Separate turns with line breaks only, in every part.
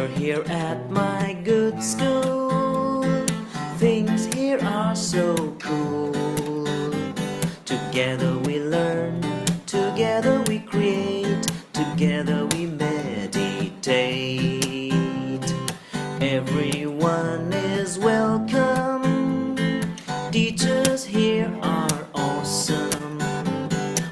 You're here at my good school. Things here are so cool. Together we learn, together we create, together we meditate. Everyone is welcome. Teachers here are awesome.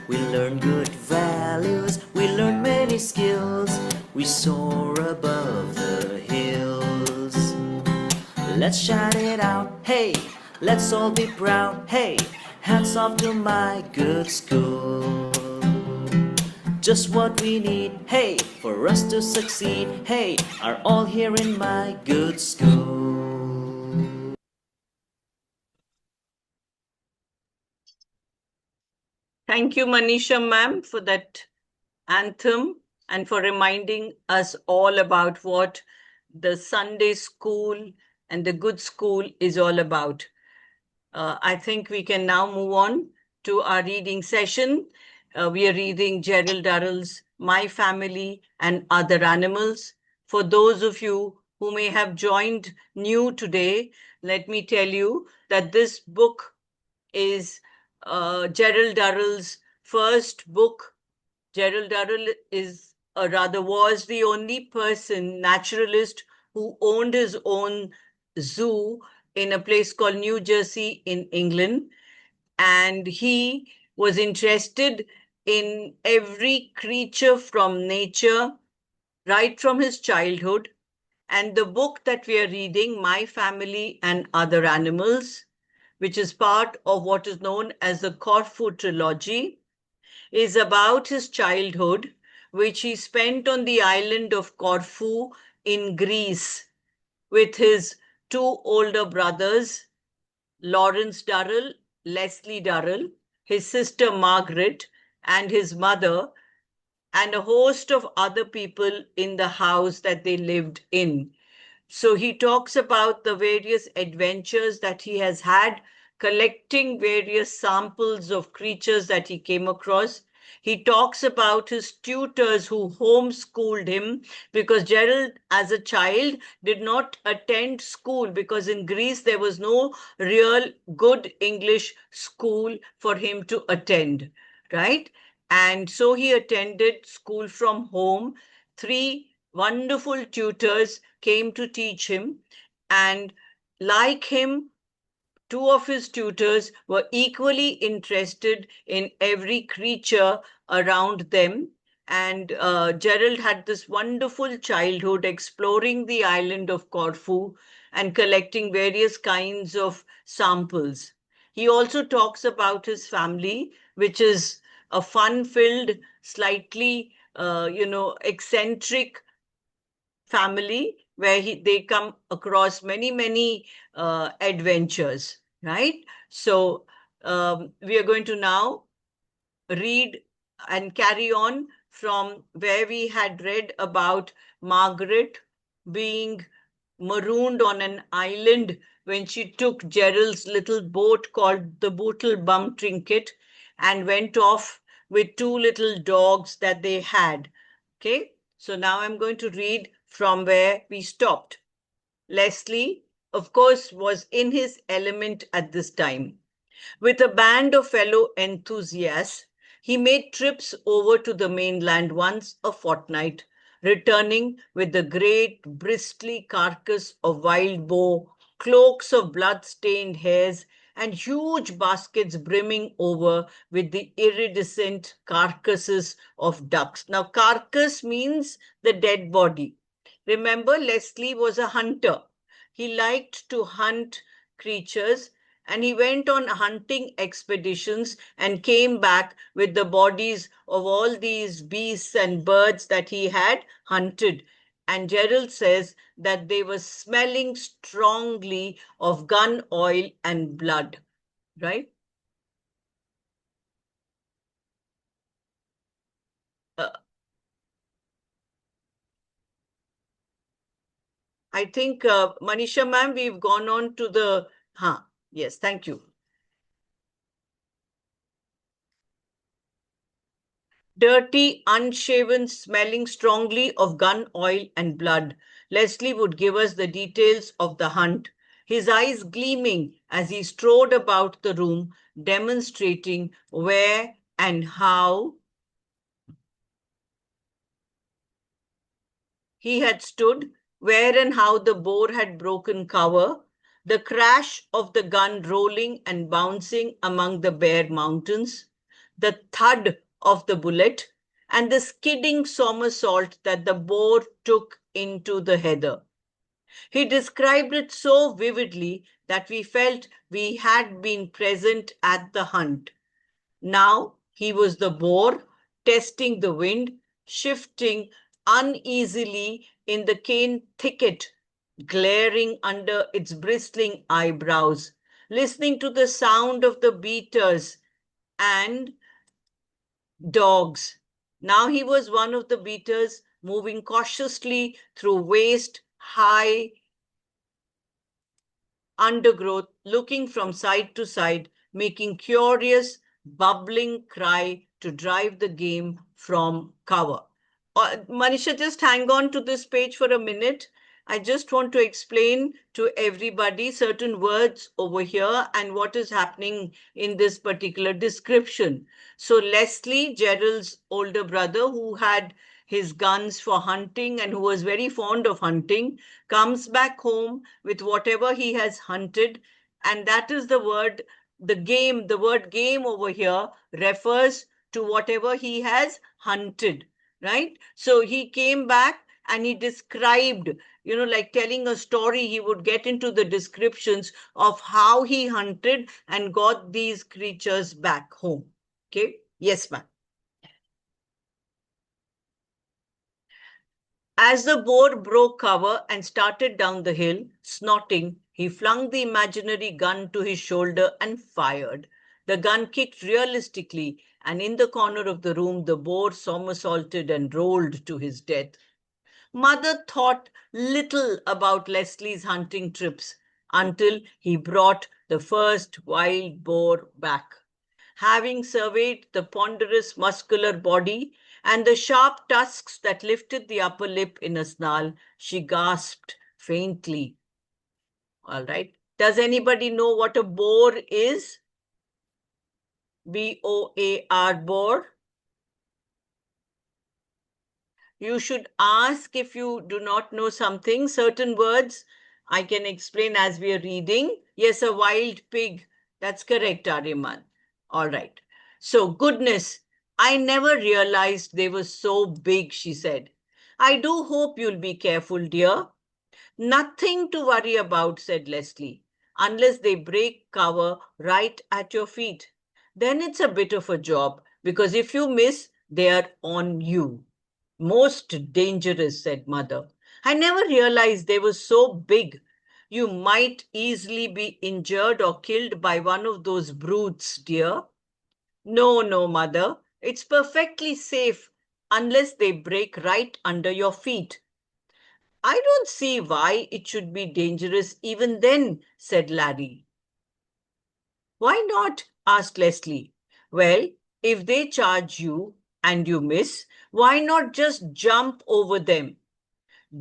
We learn good values, we learn many skills. We soar above the hills. Let's shout it out, hey, let's all be proud, hey, hats off to my good school. Just what we need, hey, for us to succeed, hey, are all here in my good school.
Thank you, Manisha ma'am, for that anthem and for reminding us all about what the Sunday school and the good school is all about. I think we can now move on to our reading session. We are reading Gerald Durrell's My Family and Other Animals. For those of you who may have joined new today, let me tell you that this book is Gerald Durrell's first book. Gerald Durrell is, or rather was, the only person, naturalist, who owned his own zoo in a place called New Jersey in England. And he was interested in every creature from nature right from his childhood. And the book that we are reading, My Family and Other Animals, which is part of what is known as the Corfu trilogy, is about his childhood, which he spent on the island of Corfu in Greece with his two older brothers, Lawrence Durrell, Leslie Durrell, his sister Margaret, and his mother, and a host of other people in the house that they lived in. So he talks about the various adventures that he has had collecting various samples of creatures that he came across. He talks about his tutors who homeschooled him because Gerald, as a child, did not attend school because in Greece there was no real good English school for him to attend, right? And so he attended school from home. Three wonderful tutors came to teach him. And like him, two of his tutors were equally interested in every creature around them. And Gerald had this wonderful childhood exploring the island of Corfu and collecting various kinds of samples. He also talks about his family, which is a fun-filled, slightly, eccentric family where they come across many adventures, right? So we are going to now read and carry on from where we had read about Margaret being marooned on an island when she took Gerald's little boat called the Bootle Bum Trinket and went off with two little dogs that they had. Okay, so now I'm going to read from where we stopped. Leslie, of course, was in his element at this time. With a band of fellow enthusiasts, he made trips over to the mainland once a fortnight, returning with the great bristly carcass of wild boar, cloaks of blood-stained hares, and huge baskets brimming over with the iridescent carcasses of ducks. Now, carcass means the dead body. Remember, Leslie was a hunter. He liked to hunt creatures and he went on hunting expeditions and came back with the bodies of all these beasts and birds that he had hunted. And Gerald says that they were smelling strongly of gun oil and blood, right? I think, Manisha ma'am, we've gone on to the, yes, thank you. Dirty, unshaven, smelling strongly of gun oil and blood, Leslie would give us the details of the hunt, his eyes gleaming as he strode about the room, demonstrating where and how he had stood, where and how the boar had broken cover, the crash of the gun rolling and bouncing among the bare mountains, the thud of the bullet, and the skidding somersault that the boar took into the heather. He described it so vividly that we felt we had been present at the hunt. Now he was the boar, testing the wind, shifting uneasily in the cane thicket, glaring under its bristling eyebrows, listening to the sound of the beaters and dogs. Now he was one of the beaters, moving cautiously through waist high undergrowth, looking from side to side, making curious, bubbling cry to drive the game from cover. Manisha, just hang on to this page for a minute. I just want to explain to everybody certain words over here and what is happening in this particular description. So Leslie, Gerald's older brother, who had his guns for hunting and who was very fond of hunting, comes back home with whatever he has hunted. And that is the word, the word game over here refers to whatever he has hunted, right? So he came back and he described, like telling a story, he would get into the descriptions of how he hunted and got these creatures back home. Okay. Yes, ma'am. As the boar broke cover and started down the hill, snorting, he flung the imaginary gun to his shoulder and fired. The gun kicked realistically, and in the corner of the room, the boar somersaulted and rolled to his death. Mother thought little about Leslie's hunting trips until he brought the first wild boar back. Having surveyed the ponderous muscular body and the sharp tusks that lifted the upper lip in a snarl, she gasped faintly. All right. Does anybody know what a boar is? B-O-A-R, boar. You should ask if you do not know something. Certain words I can explain as we are reading. Yes, a wild pig. That's correct, Ariman. All right. So, goodness, I never realized they were so big, she said. I do hope you'll be careful, dear. Nothing to worry about, said Leslie, unless they break cover right at your feet. Then it's a bit of a job, because if you miss, they're on you. Most dangerous, said Mother. I never realized they were so big. You might easily be injured or killed by one of those brutes, dear. No, no, Mother. It's perfectly safe unless they break right under your feet. I don't see why it should be dangerous even then, said Larry. Why not? Asked Leslie. Well, if they charge you and you miss, why not just jump over them?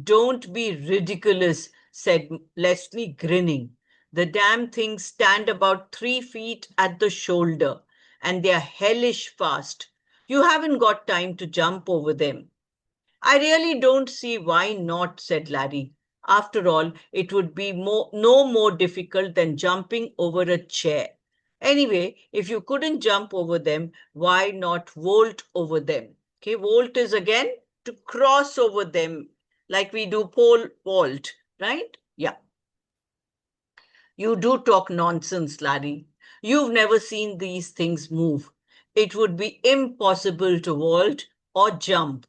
Don't be ridiculous, said Leslie, grinning. The damn things stand about 3 feet at the shoulder, and they're hellish fast. You haven't got time to jump over them. I really don't see why not, said Larry. After all, it would be no more difficult than jumping over a chair. Anyway, if you couldn't jump over them, why not vault over them? Okay, vault is again to cross over them, like we do pole vault, right? Yeah. You do talk nonsense, Larry. You've never seen these things move. It would be impossible to vault or jump.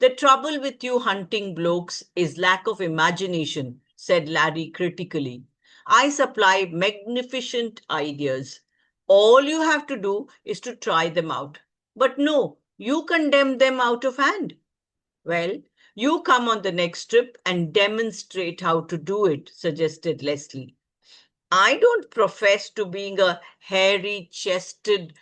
The trouble with you hunting blokes is lack of imagination, said Larry critically. I supply magnificent ideas. All you have to do is to try them out. But no, you condemn them out of hand. Well, you come on the next trip and demonstrate how to do it, suggested Leslie. I don't profess to being a hairy-chested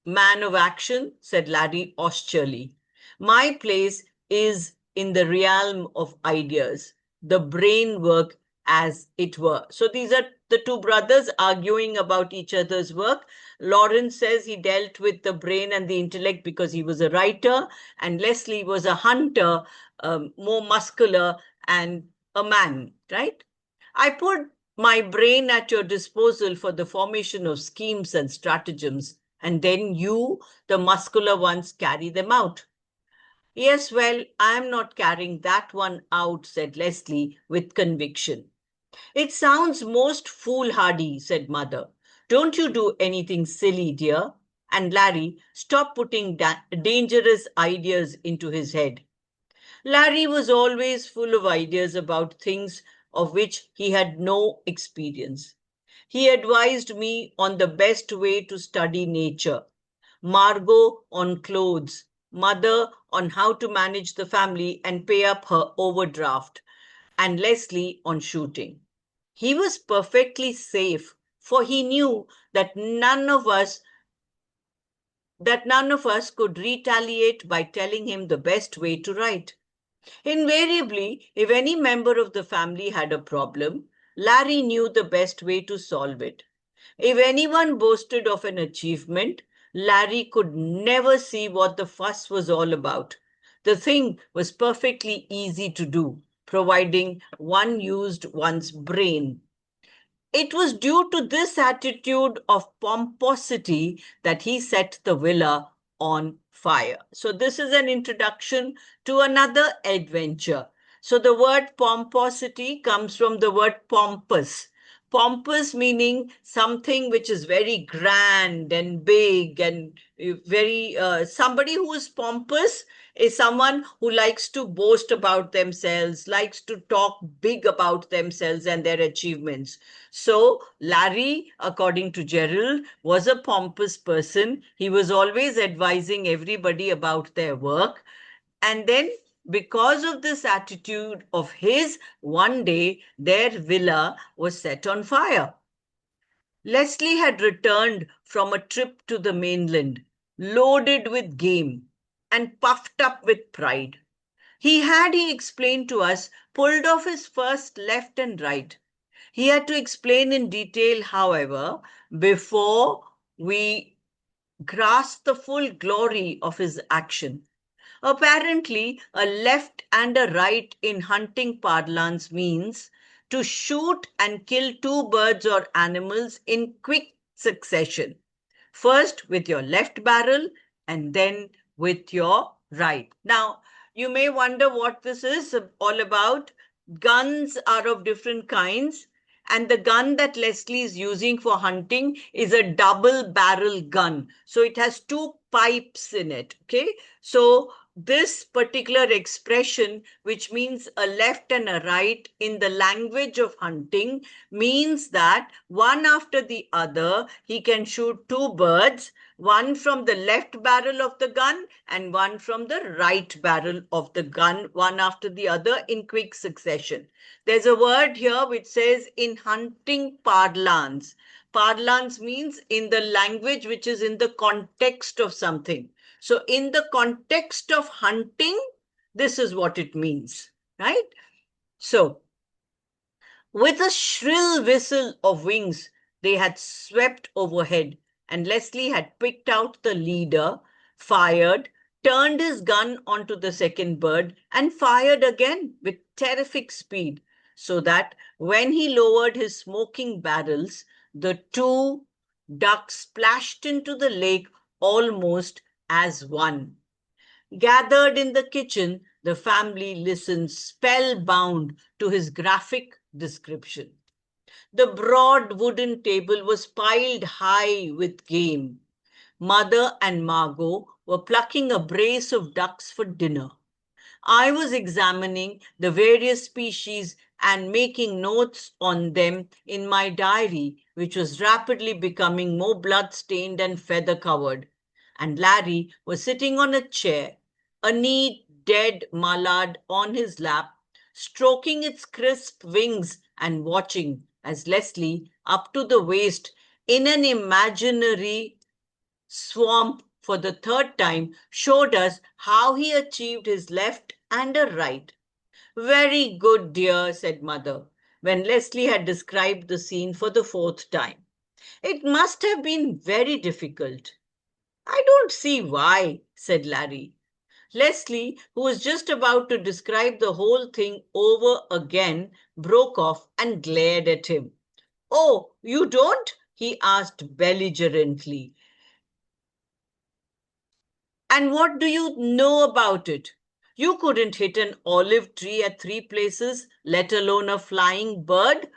man of action, said Larry austerely. My place is in the realm of ideas, the brain work as it were. So these are the two brothers arguing about each other's work. Lawrence says he dealt with the brain and the intellect because he was a writer, and Leslie was a hunter, more muscular and a man, right? I put my brain at your disposal for the formation of schemes and stratagems, and then you, the muscular ones, carry them out. Yes, well, I am not carrying that one out, said Leslie with conviction. It sounds most foolhardy, said Mother. Don't you do anything silly, dear. And Larry, stop putting dangerous ideas into his head. Larry was always full of ideas about things of which he had no experience. He advised me on the best way to study nature, Margot on clothes, Mother on how to manage the family and pay up her overdraft, and Leslie on shooting. He was perfectly safe, for he knew that none of us could retaliate by telling him the best way to write. Invariably, if any member of the family had a problem, Larry knew the best way to solve it. If anyone boasted of an achievement, Larry could never see what the fuss was all about. The thing was perfectly easy to do, providing one used one's brain. It was due to this attitude of pomposity that he set the villa on fire. So, this is an introduction to another adventure. So, the word pomposity comes from the word pompous. Pompous meaning something which is very grand and big and very, somebody who is pompous is someone who likes to boast about themselves, likes to talk big about themselves and their achievements. So, Larry, according to Gerald, was a pompous person. He was always advising everybody about their work. And then, because of this attitude of his, one day their villa was set on fire. Leslie had returned from a trip to the mainland, loaded with game and puffed up with pride. He explained to us, pulled off his first left and right. He had to explain in detail, however, before we grasp the full glory of his action. Apparently, a left and a right in hunting parlance means to shoot and kill two birds or animals in quick succession. First with your left barrel and then with your right. Now, you may wonder what this is all about. Guns are of different kinds, and the gun that Leslie is using for hunting is a double barrel gun. So it has two pipes in it. Okay. So this particular expression, which means a left and a right in the language of hunting, means that one after the other, he can shoot two birds, one from the left barrel of the gun and one from the right barrel of the gun, one after the other in quick succession. There's a word here which says in hunting parlance. Parlance means in the language which is in the context of something. So in the context of hunting, this is what it means, right? So with a shrill whistle of wings, they had swept overhead, and Leslie had picked out the leader, fired, turned his gun onto the second bird, and fired again with terrific speed, so that when he lowered his smoking barrels, the two ducks splashed into the lake almost as one. Gathered in the kitchen, the family listened spellbound to his graphic description. The broad wooden table was piled high with game. Mother and Margot were plucking a brace of ducks for dinner. I was examining the various species and making notes on them in my diary, which was rapidly becoming more blood-stained and feather-covered. And Larry was sitting on a chair, a neat, dead mallard on his lap, stroking its crisp wings and watching as Leslie, up to the waist, in an imaginary Swamp, for the third time, showed us how he achieved his left and a right. Very good, dear, said Mother, when Leslie had described the scene for the fourth time. It must have been very difficult. I don't see why, said Larry. Leslie, who was just about to describe the whole thing over again, broke off and glared at him. Oh, you don't? He asked belligerently. And what do you know about it? You couldn't hit an olive tree at 3 places, let alone a flying bird.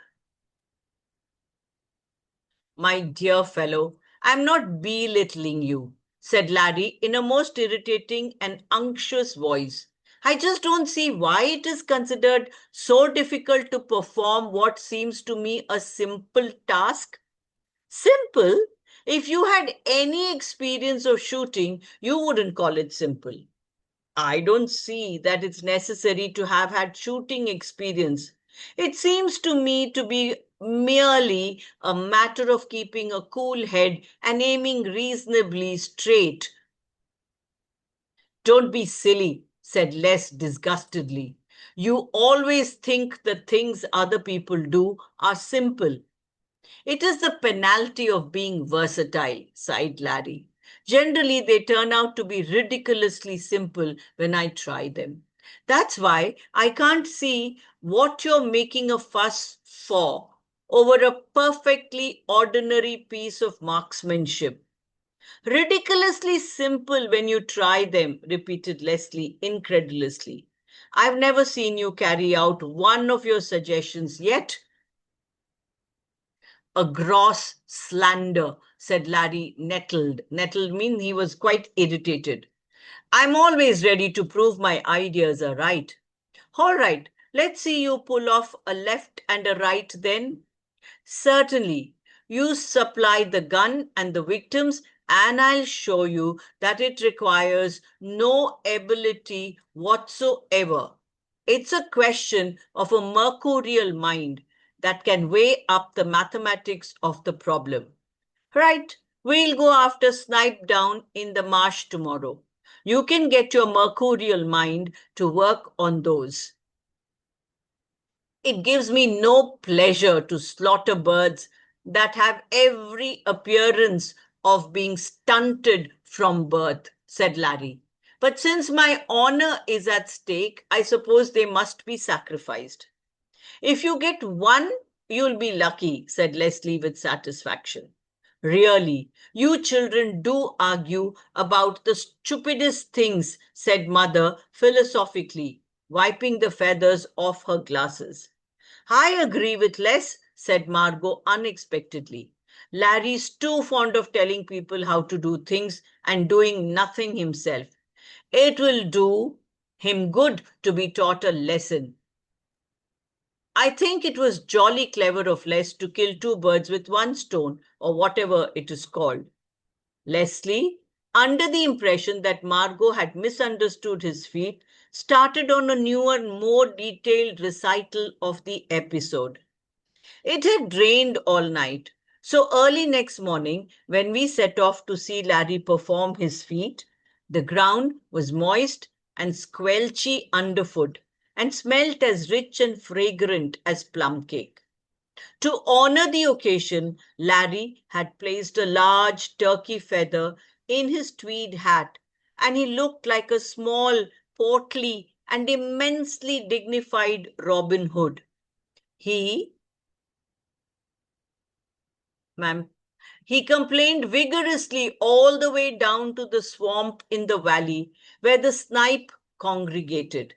My dear fellow, I'm not belittling you, said Larry in a most irritating and unctuous voice. I just don't see why it is considered so difficult to perform what seems to me a simple task. Simple? If you had any experience of shooting, you wouldn't call it simple. I don't see that it's necessary to have had shooting experience. It seems to me to be merely a matter of keeping a cool head and aiming reasonably straight. Don't be silly, said Les disgustedly. You always think the things other people do are simple. It is the penalty of being versatile, sighed Larry. Generally, they turn out to be ridiculously simple when I try them. That's why I can't see what you're making a fuss for over a perfectly ordinary piece of marksmanship. Ridiculously simple when you try them, repeated Leslie incredulously. I've never seen you carry out one of your suggestions yet. A gross slander, said Larry, nettled. Nettled means he was quite irritated. I'm always ready to prove my ideas are right. All right, let's see you pull off a left and a right then. Certainly. You supply the gun and the victims, and I'll show you that it requires no ability whatsoever. It's a question of a mercurial mind that can weigh up the mathematics of the problem. Right, we'll go after Snipe down in the marsh tomorrow. You can get your mercurial mind to work on those. It gives me no pleasure to slaughter birds that have every appearance of being stunted from birth, said Larry. But since my honor is at stake, I suppose they must be sacrificed. If you get one, you'll be lucky, said Leslie with satisfaction. Really, you children do argue about the stupidest things, said Mother philosophically, wiping the feathers off her glasses. I agree with Les, said Margot unexpectedly. Larry's too fond of telling people how to do things and doing nothing himself. It will do him good to be taught a lesson. I think it was jolly clever of Les to kill two birds with one stone, or whatever it is called. Leslie, under the impression that Margot had misunderstood his feat, started on a newer, more detailed recital of the episode. It had rained all night, so early next morning, when we set off to see Larry perform his feat, the ground was moist and squelchy underfoot and smelt as rich and fragrant as plum cake. To honor the occasion, Larry had placed a large turkey feather in his tweed hat, and he looked like a small, portly, and immensely dignified Robin Hood. He, ma'am, he complained vigorously all the way down to the swamp in the valley where the snipe congregated.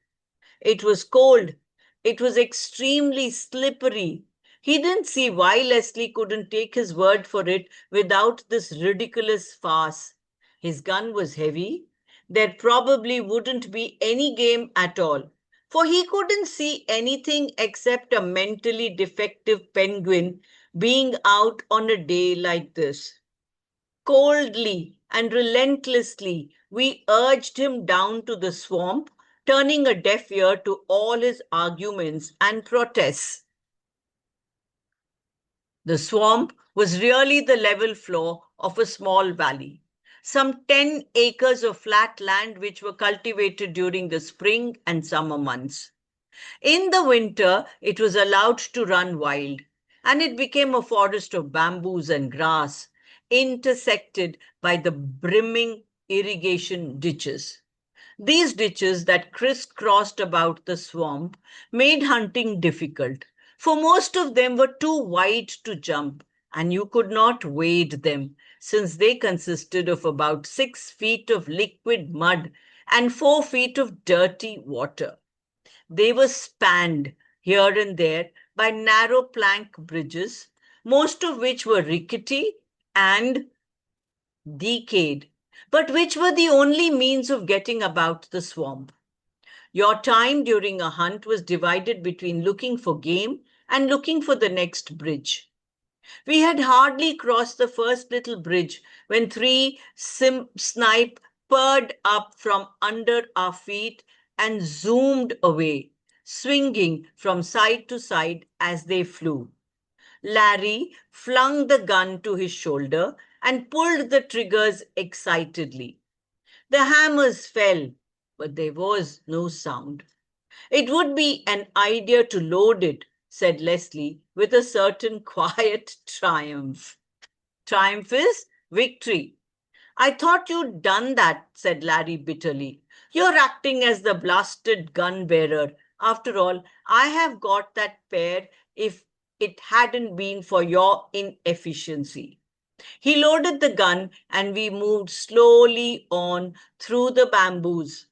It was cold. It was extremely slippery. He didn't see why Leslie couldn't take his word for it without this ridiculous farce. His gun was heavy. There probably wouldn't be any game at all, for he couldn't see anything except a mentally defective penguin being out on a day like this. Coldly and relentlessly, we urged him down to the swamp, turning a deaf ear to all his arguments and protests. The swamp was really the level floor of a small valley. some 10 acres of flat land which were cultivated during the spring and summer months. In the winter, it was allowed to run wild, and it became a forest of bamboos and grass, intersected by the brimming irrigation ditches. These ditches that crisscrossed about the swamp made hunting difficult, for most of them were too wide to jump, and you could not wade them, since they consisted of about 6 feet of liquid mud and 4 feet of dirty water. They were spanned here and there by narrow plank bridges, most of which were rickety and decayed, but which were the only means of getting about the swamp. Your time during a hunt was divided between looking for game and looking for the next bridge. We had hardly crossed the first little bridge when three snipe purred up from under our feet and zoomed away, swinging from side to side as they flew. Larry flung the gun to his shoulder and pulled the triggers excitedly. The hammers fell, but there was no sound. It would be an idea to load it, said Leslie with a certain quiet triumph. Triumph is victory. I thought you'd done that, said Larry bitterly. You're acting as the blasted gun bearer. After all, I have got that pair if it hadn't been for your inefficiency. He loaded the gun and we moved slowly on through the bamboos.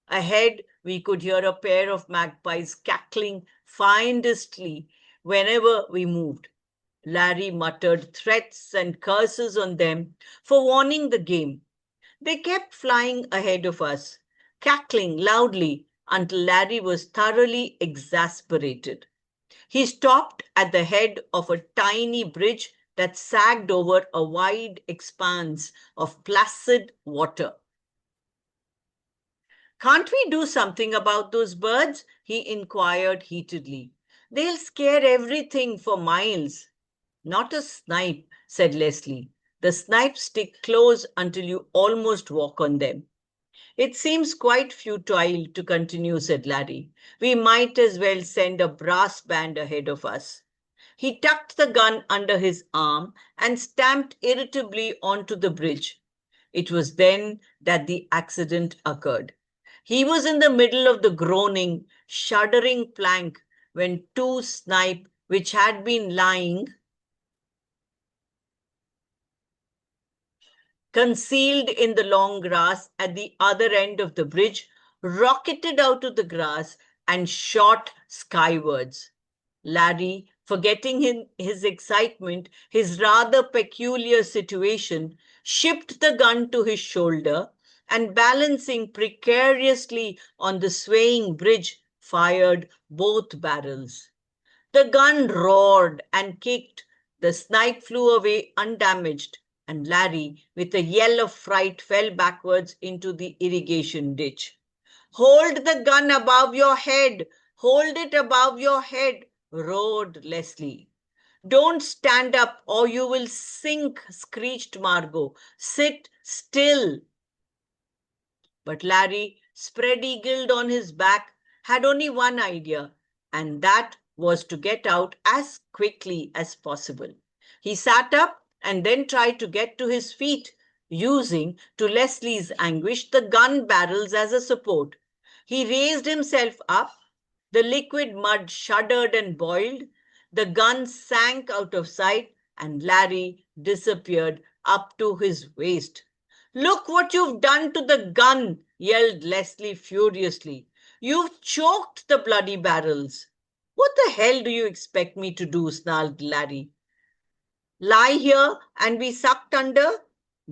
Ahead, we could hear a pair of magpies cackling fiercely whenever we moved. Larry muttered threats and curses on them for warning the game. They kept flying ahead of us, cackling loudly until Larry was thoroughly exasperated. He stopped at the head of a tiny bridge that sagged over a wide expanse of placid water. Can't we do something about those birds? He inquired heatedly. They'll scare everything for miles. Not a snipe, said Leslie. The snipes stick close until you almost walk on them. It seems quite futile to continue, said Larry. We might as well send a brass band ahead of us. He tucked the gun under his arm and stamped irritably onto the bridge. It was then that the accident occurred. He was in the middle of the groaning, shuddering plank when two snipe, which had been lying concealed in the long grass at the other end of the bridge, rocketed out of the grass and shot skywards. Larry, forgetting his excitement, his rather peculiar situation, shipped the gun to his shoulder and, balancing precariously on the swaying bridge, fired both barrels. The gun roared and kicked. The snipe flew away undamaged, and Larry, with a yell of fright, fell backwards into the irrigation ditch. Hold the gun above your head! Hold it above your head! Roared Leslie. Don't stand up or you will sink, screeched Margot. Sit still. But Larry, spread-eagled on his back, had only one idea, and that was to get out as quickly as possible. He sat up and then tried to get to his feet, using, to Leslie's anguish, the gun barrels as a support. He raised himself up. The liquid mud shuddered and boiled. The gun sank out of sight, and Larry disappeared up to his waist. Look what you've done to the gun, yelled Leslie furiously. You've choked the bloody barrels. What the hell do you expect me to do, snarled Larry. Lie here and be sucked under?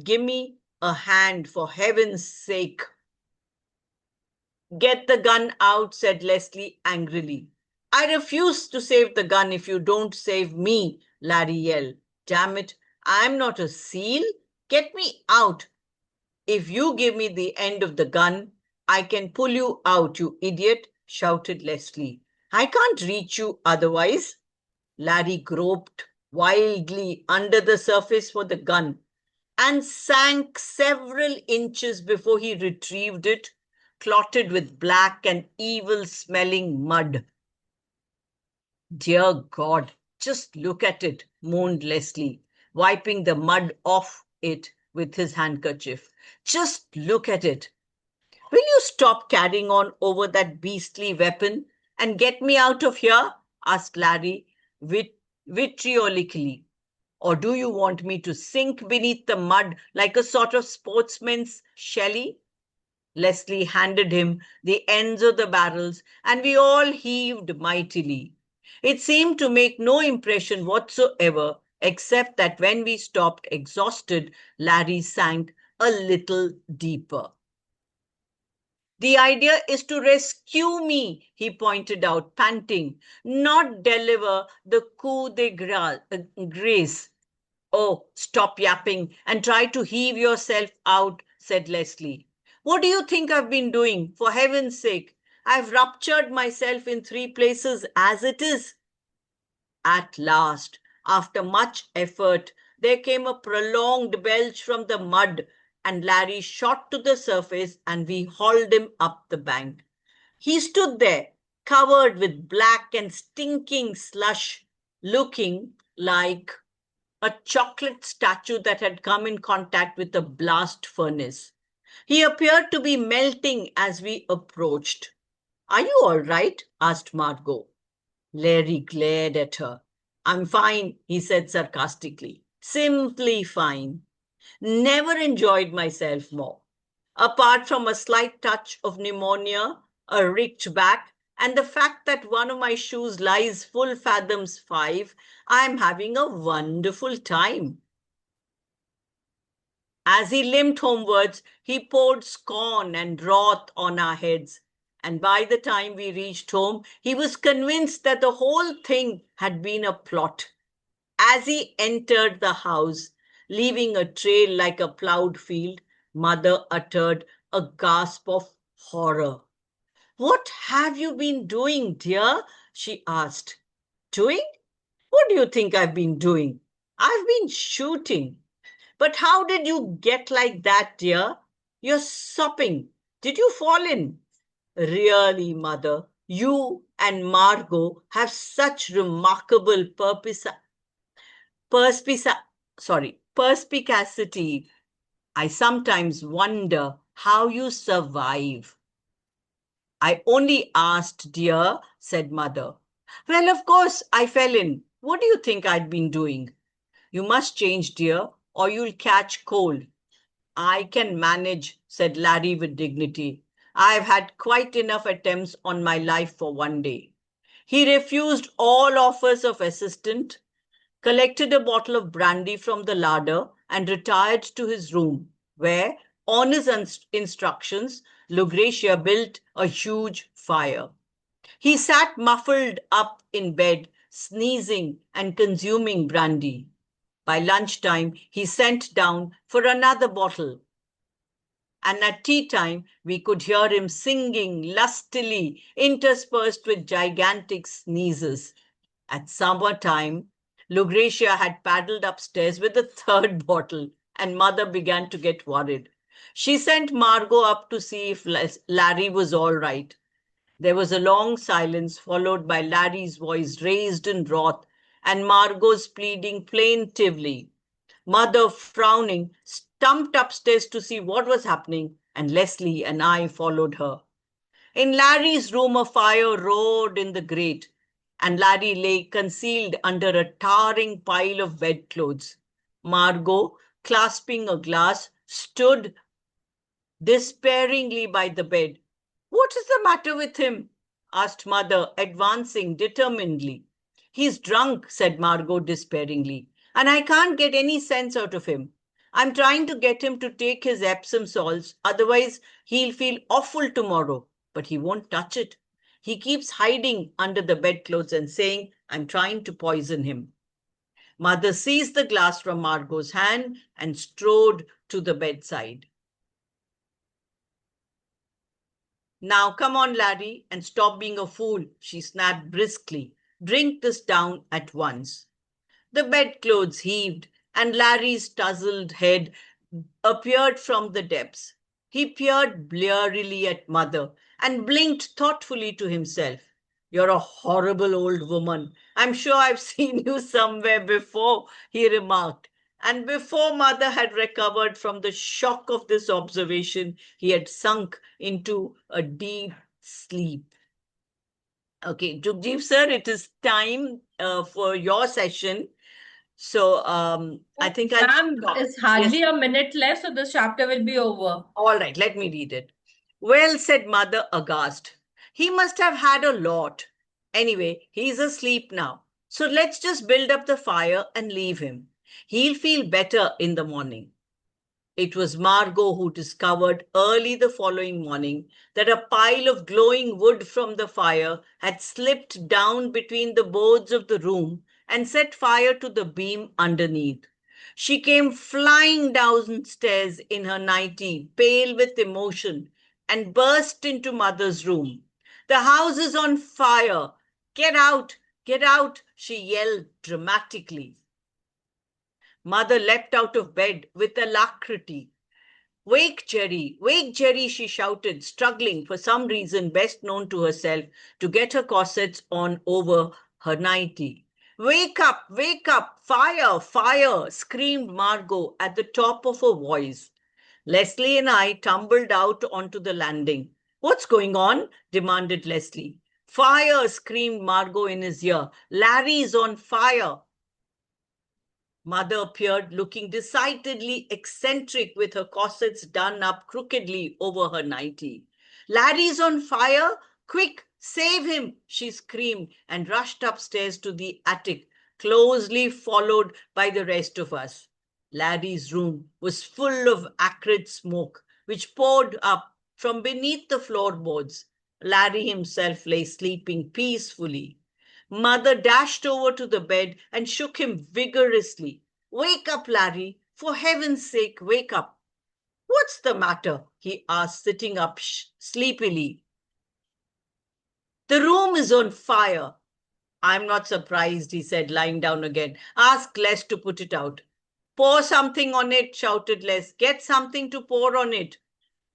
Give me a hand, for heaven's sake. Get the gun out, said Leslie angrily. I refuse to save the gun if you don't save me, Larry yelled. Damn it, I'm not a seal. Get me out. If you give me the end of the gun, I can pull you out, you idiot, shouted Leslie. I can't reach you otherwise. Larry groped wildly under the surface for the gun. and sank several inches before he retrieved it, clotted with black and evil-smelling mud. Dear God, just look at it, moaned Leslie, wiping the mud off it with his handkerchief. Just look at it. Will you stop carrying on over that beastly weapon and get me out of here? Asked Larry vitriolically. Or do you want me to sink beneath the mud like a sort of sportsman's Shelley? Leslie handed him the ends of the barrels, and we all heaved mightily. It seemed to make no impression whatsoever, except that when we stopped exhausted, Larry sank a little deeper. The idea is to rescue me, he pointed out, panting, not deliver the coup de grace. Oh, stop yapping and try to heave yourself out, said Leslie. What do you think I've been doing? For heaven's sake, I've ruptured myself in 3 places as it is. At last, after much effort, there came a prolonged belch from the mud, and Larry shot to the surface and we hauled him up the bank. He stood there, covered with black and stinking slush, looking like a chocolate statue that had come in contact with a blast furnace. He appeared to be melting as we approached. Are you all right? Asked Margot. Larry glared at her. I'm fine, he said sarcastically. Simply fine. Never enjoyed myself more. Apart from a slight touch of pneumonia, a ricked back, and the fact that one of my shoes lies full fathoms 5, I'm having a wonderful time. As he limped homewards, he poured scorn and wrath on our heads. And by the time we reached home, he was convinced that the whole thing had been a plot. As he entered the house, leaving a trail like a ploughed field, Mother uttered a gasp of horror. What have you been doing, dear? She asked. Doing? What do you think I've been doing? I've been shooting. But how did you get like that, dear? You're sopping. Did you fall in? Really, Mother, you and Margot have such remarkable perspicacity. I sometimes wonder how you survive. I only asked, dear, said Mother. Well, of course, I fell in. What do you think I'd been doing? You must change, dear, or you'll catch cold. I can manage, said Larry with dignity. I've had quite enough attempts on my life for one day. He refused all offers of assistance, collected a bottle of brandy from the larder, and retired to his room, where, on his instructions, Lucretia built a huge fire. He sat muffled up in bed, sneezing and consuming brandy. By lunchtime, he sent down for another bottle. And at tea time, we could hear him singing lustily, interspersed with gigantic sneezes. At summertime, Lucretia had paddled upstairs with a third bottle, and Mother began to get worried. She sent Margot up to see if Larry was all right. There was a long silence, followed by Larry's voice raised in wrath and Margot's pleading plaintively. Mother, frowning, stumped upstairs to see what was happening, and Leslie and I followed her. In Larry's room, a fire roared in the grate, and Larry lay concealed under a towering pile of bedclothes. Margot, clasping a glass, stood despairingly by the bed. What is the matter with him? Asked Mother, advancing determinedly. He's drunk, said Margot despairingly, and I can't get any sense out of him. I'm trying to get him to take his Epsom salts, otherwise he'll feel awful tomorrow, but he won't touch it. He keeps hiding under the bedclothes and saying, I'm trying to poison him. Mother seized the glass from Margot's hand and strode to the bedside. Now come on, Larry, and stop being a fool, she snapped briskly. Drink this down at once. The bedclothes heaved, and Larry's tousled head appeared from the depths. He peered blearily at Mother and blinked thoughtfully to himself. You're a horrible old woman. I'm sure I've seen you somewhere before, he remarked. And before Mother had recovered from the shock of this observation, he had sunk into a deep sleep. Okay, Jugjeev sir, it is time for your session. So I think I'll
Ma'am,
stop.
it's hardly
Yes.
a minute left, so this chapter will be over.
All right, let me read it. Well, said Mother, aghast. He must have had a lot. Anyway, he's asleep now. So let's just build up the fire and leave him. He'll feel better in the morning. It was Margot who discovered early the following morning that a pile of glowing wood from the fire had slipped down between the boards of the room and set fire to the beam underneath. She came flying downstairs in her nightie, pale with emotion, and burst into Mother's room. The house is on fire! Get out, she yelled dramatically. Mother leapt out of bed with alacrity. Wake, Jerry, she shouted, struggling for some reason best known to herself to get her corsets on over her nightie. Wake up, fire, screamed Margot at the top of her voice. Leslie and I tumbled out onto the landing. What's going on? Demanded Leslie. Fire, screamed Margot in his ear. Larry's on fire. Mother appeared looking decidedly eccentric with her corsets done up crookedly over her nightie. Larry's on fire! Quick, save him! She screamed and rushed upstairs to the attic, closely followed by the rest of us. Larry's room was full of acrid smoke, which poured up from beneath the floorboards. Larry himself lay sleeping peacefully. Mother dashed over to the bed and shook him vigorously. Wake up, Larry. For heaven's sake, wake up. What's the matter? He asked, sitting up sleepily. The room is on fire. I'm not surprised, he said, lying down again. Ask Les to put it out. Pour something on it, shouted Les. Get something to pour on it.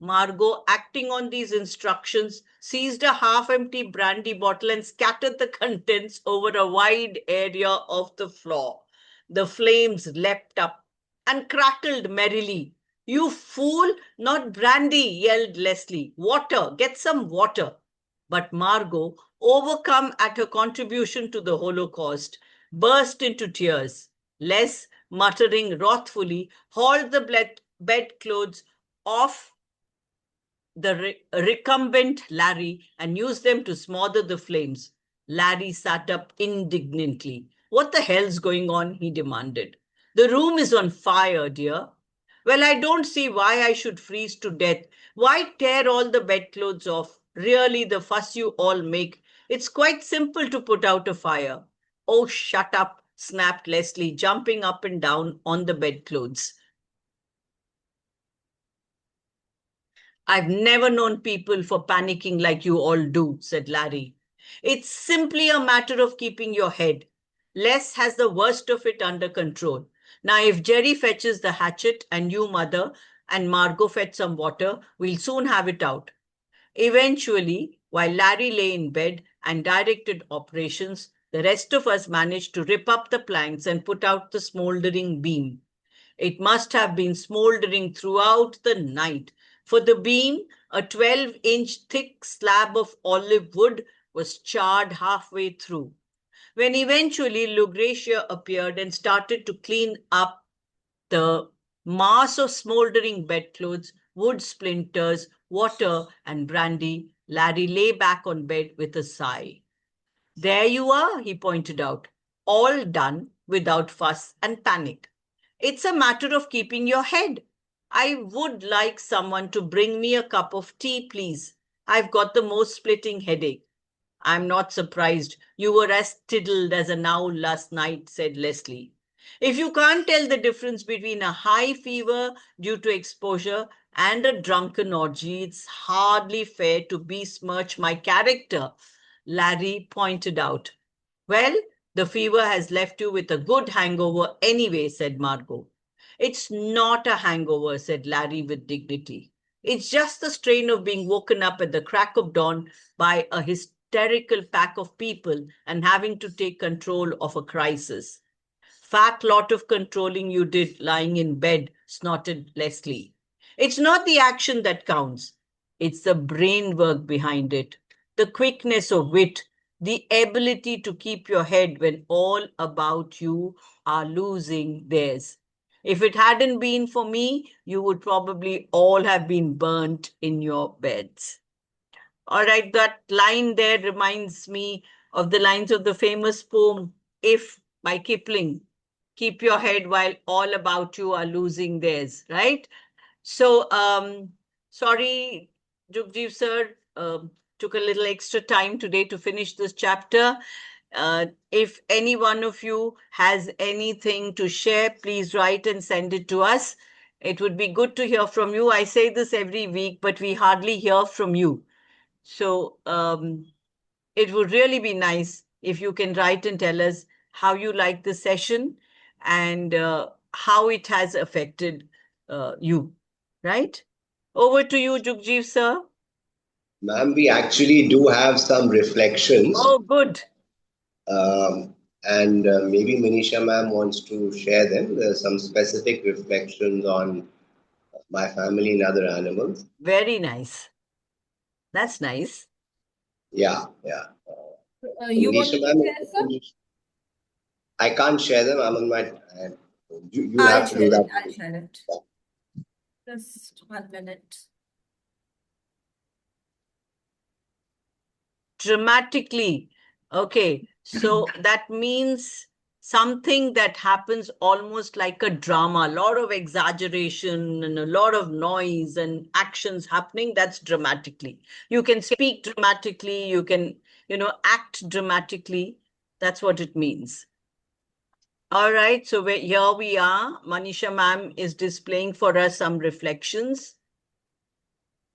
Margot, acting on these instructions, seized a half-empty brandy bottle and scattered the contents over a wide area of the floor. The flames leapt up and crackled merrily. You fool, not brandy, yelled Leslie. Water, get some water. But Margot, overcome at her contribution to the Holocaust, burst into tears. Les, muttering wrathfully, hauled the bedclothes off the recumbent Larry and used them to smother the flames. Larry sat up indignantly. What the hell's going on? He demanded. The room is on fire, dear. Well, I don't see why I should freeze to death. Why tear all the bedclothes off? Really, the fuss you all make. It's quite simple to put out a fire. Oh, shut up, snapped Leslie, jumping up and down on the bedclothes. I've never known people for panicking like you all do, said Larry. It's simply a matter of keeping your head. Les has the worst of it under control. Now, if Jerry fetches the hatchet and you, Mother, and Margot fetch some water, we'll soon have it out. Eventually, while Larry lay in bed and directed operations, the rest of us managed to rip up the planks and put out the smouldering beam. It must have been smouldering throughout the night. For the beam, a 12-inch thick slab of olive wood was charred halfway through. When eventually Lucretia appeared and started to clean up the mass of smoldering bedclothes, wood splinters, water, and brandy, Larry lay back on bed with a sigh. There you are, he pointed out, all done without fuss and panic. It's a matter of keeping your head. I would like someone to bring me a cup of tea, please. I've got the most splitting headache. I'm not surprised. You were as tiddled as an owl last night, said Leslie. If you can't tell the difference between a high fever due to exposure and a drunken orgy, it's hardly fair to besmirch my character, Larry pointed out. Well, The fever has left you with a good hangover anyway, said Margot. It's not a hangover, said Larry with dignity. It's just the strain of being woken up at the crack of dawn by a hysterical pack of people and having to take control of a crisis. Fat lot of controlling you did lying in bed, snorted Leslie. It's not the action that counts. It's the brain work behind it, the quickness of wit, the ability to keep your head when all about you are losing theirs. If it hadn't been for me, you would probably all have been burnt in your beds. All right, that line there reminds me of the lines of the famous poem, If, by Kipling. Keep your head while all about you are losing theirs, right? So, sorry, Jugjeev sir, took a little extra time today to finish this chapter. If any one of you has anything to share, please write and send it to us. It would be good to hear from you. I say this every week, but we hardly hear from you. So it would really be nice if you can write and tell us how you like the session and how it has affected you, right? Over to you, Jugjeev sir.
Ma'am, we actually do have some reflections.
Oh, good.
And maybe Manisha ma'am wants to share them. There's some specific reflections on my family and other animals.
Very nice. That's nice.
Yeah.
You want
Manisha
me to
ma'am,
share, sir?
I can't share them. I'm on my. You'll
I'll
have to do
share
that.
it. I'll share it. Just 1 minute.
Dramatically. Okay, so that means something that happens almost like a drama, a lot of exaggeration and a lot of noise and actions happening. That's dramatically. You can speak dramatically, you can, act dramatically. That's what it means. All right, so here we are. Manisha ma'am is displaying for us some reflections.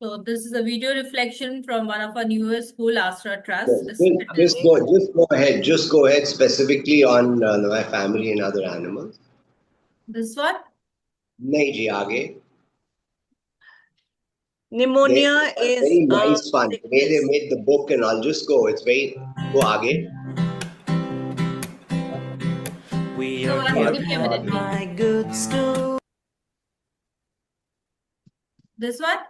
So this is a video reflection from one of our newest school, Astra Trust.
Just go ahead. Just go ahead specifically on my family and other animals.
This one?
नहीं जी आगे.
Pneumonia is
very nice fun. The way they
sickness.
made the book, and I'll just go. It's very go आगे.
We
So,
are
give
good
me a minute,
at
please.
my good school.
This one?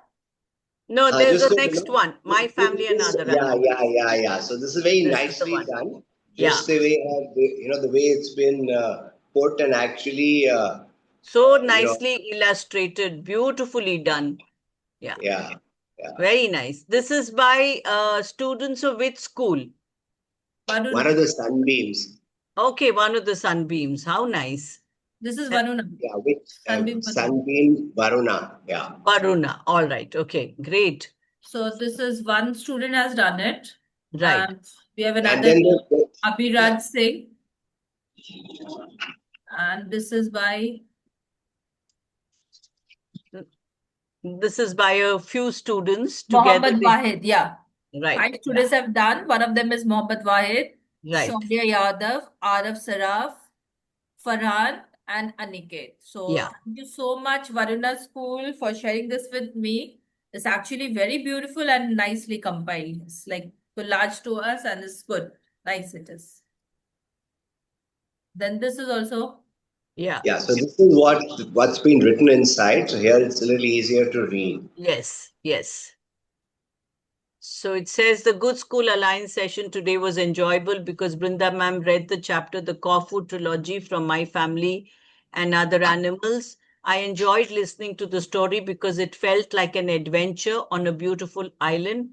No, there's
Just
the
go
next
below.
one. My family and other
Yeah.
animals.
So this is very
This is the
nicely
one.
done.
Yeah.
Just the way the way it's been put and actually.
So nicely illustrated, beautifully done. Yeah.
Yeah.
Very nice. This is by students of which school?
Varuna.
One of the sunbeams.
Okay, one of the sunbeams. How nice.
This is Varuna.
Yeah, which
Sunbeam Varuna.
sunbeam Varuna. Yeah.
Varuna. All right. Okay, great.
So this is one student has done it.
Right.
We have
And
another
then
Abhiraj Singh. And this is by
a few students together.
Mohammad Wahid. Yeah.
Right.
5 students have done. One of them is Mohammad Wahid,
Right.
Shaurya Yadav, Araf Saraf, Farhan, and Aniket. So
Yeah.
thank you so much, Varuna School, for sharing this with me. It's actually very beautiful and nicely compiled. It's like collage to us and it's good. Nice it is. Then this is also
Yeah.
Yeah, so this is what's been written inside. So here it's a little easier to read.
Yes. So it says the Good School Alliance session today was enjoyable because Brinda ma'am read the chapter, The Corfu Trilogy from My Family and Other Animals. I enjoyed listening to the story because it felt like an adventure on a beautiful island.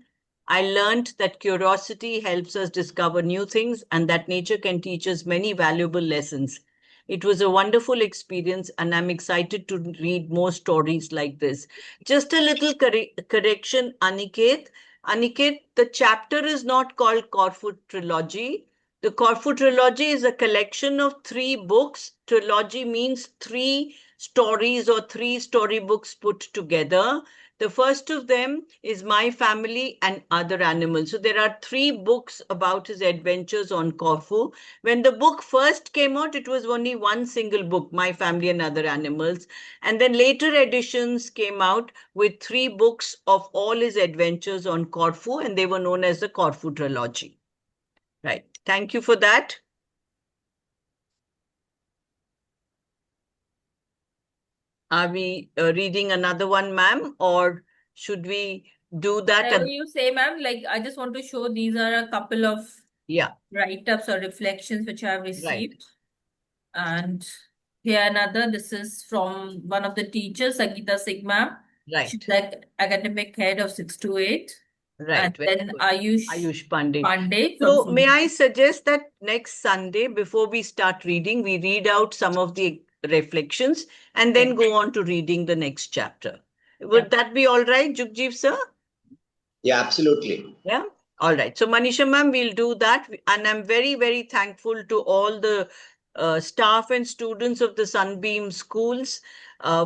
I learned that curiosity helps us discover new things and that nature can teach us many valuable lessons. It was a wonderful experience and I'm excited to read more stories like this. Just a little correction, Aniket. Aniket, the chapter is not called Corfu Trilogy. The Corfu Trilogy is a collection of 3 books. Trilogy means 3 stories or 3 storybooks put together. The first of them is My Family and Other Animals. So there are 3 books about his adventures on Corfu. When the book first came out, it was only one single book, My Family and Other Animals. And then later editions came out with 3 books of all his adventures on Corfu, and they were known as the Corfu trilogy. Right. Thank you for that. Are we reading another one, ma'am, or should we do that?
Whatever you say, ma'am, like I just want to show these are a couple of write-ups or reflections which I have received. And here another, this is from one of the teachers, Sangeeta Sigma.
Right.
She's like academic head of 6 to 8.
Right.
And
Very
then
good.
Ayush
Pandey.
Pandey
So
from
may I suggest that next Sunday, before we start reading, we read out some of the reflections and then go on to reading the next chapter. Would that be all right, Jugjeev sir?
Yeah, absolutely.
Yeah. All right. So Manisha ma'am, we'll do that. And I'm very, very thankful to all the staff and students of the Sunbeam schools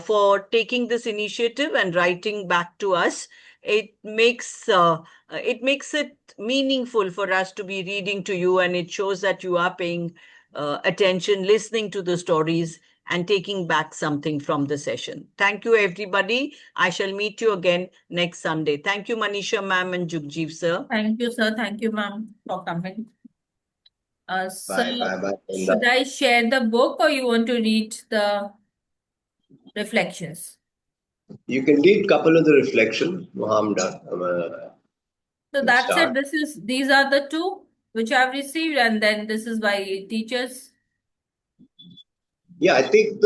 for taking this initiative and writing back to us. It makes it meaningful for us to be reading to you, and it shows that you are paying attention, listening to the stories, and taking back something from the session. Thank you, everybody. I shall meet you again next Sunday. Thank you, Manisha ma'am and Jugjeev sir.
Thank you, sir. Thank you, ma'am, for coming. So
Bye.
should I share the book or you want to read the reflections?
You can read a couple of the reflections. No harm done.
So that's it. These are the 2 which I've received, and then this is by teachers.
Yeah, I think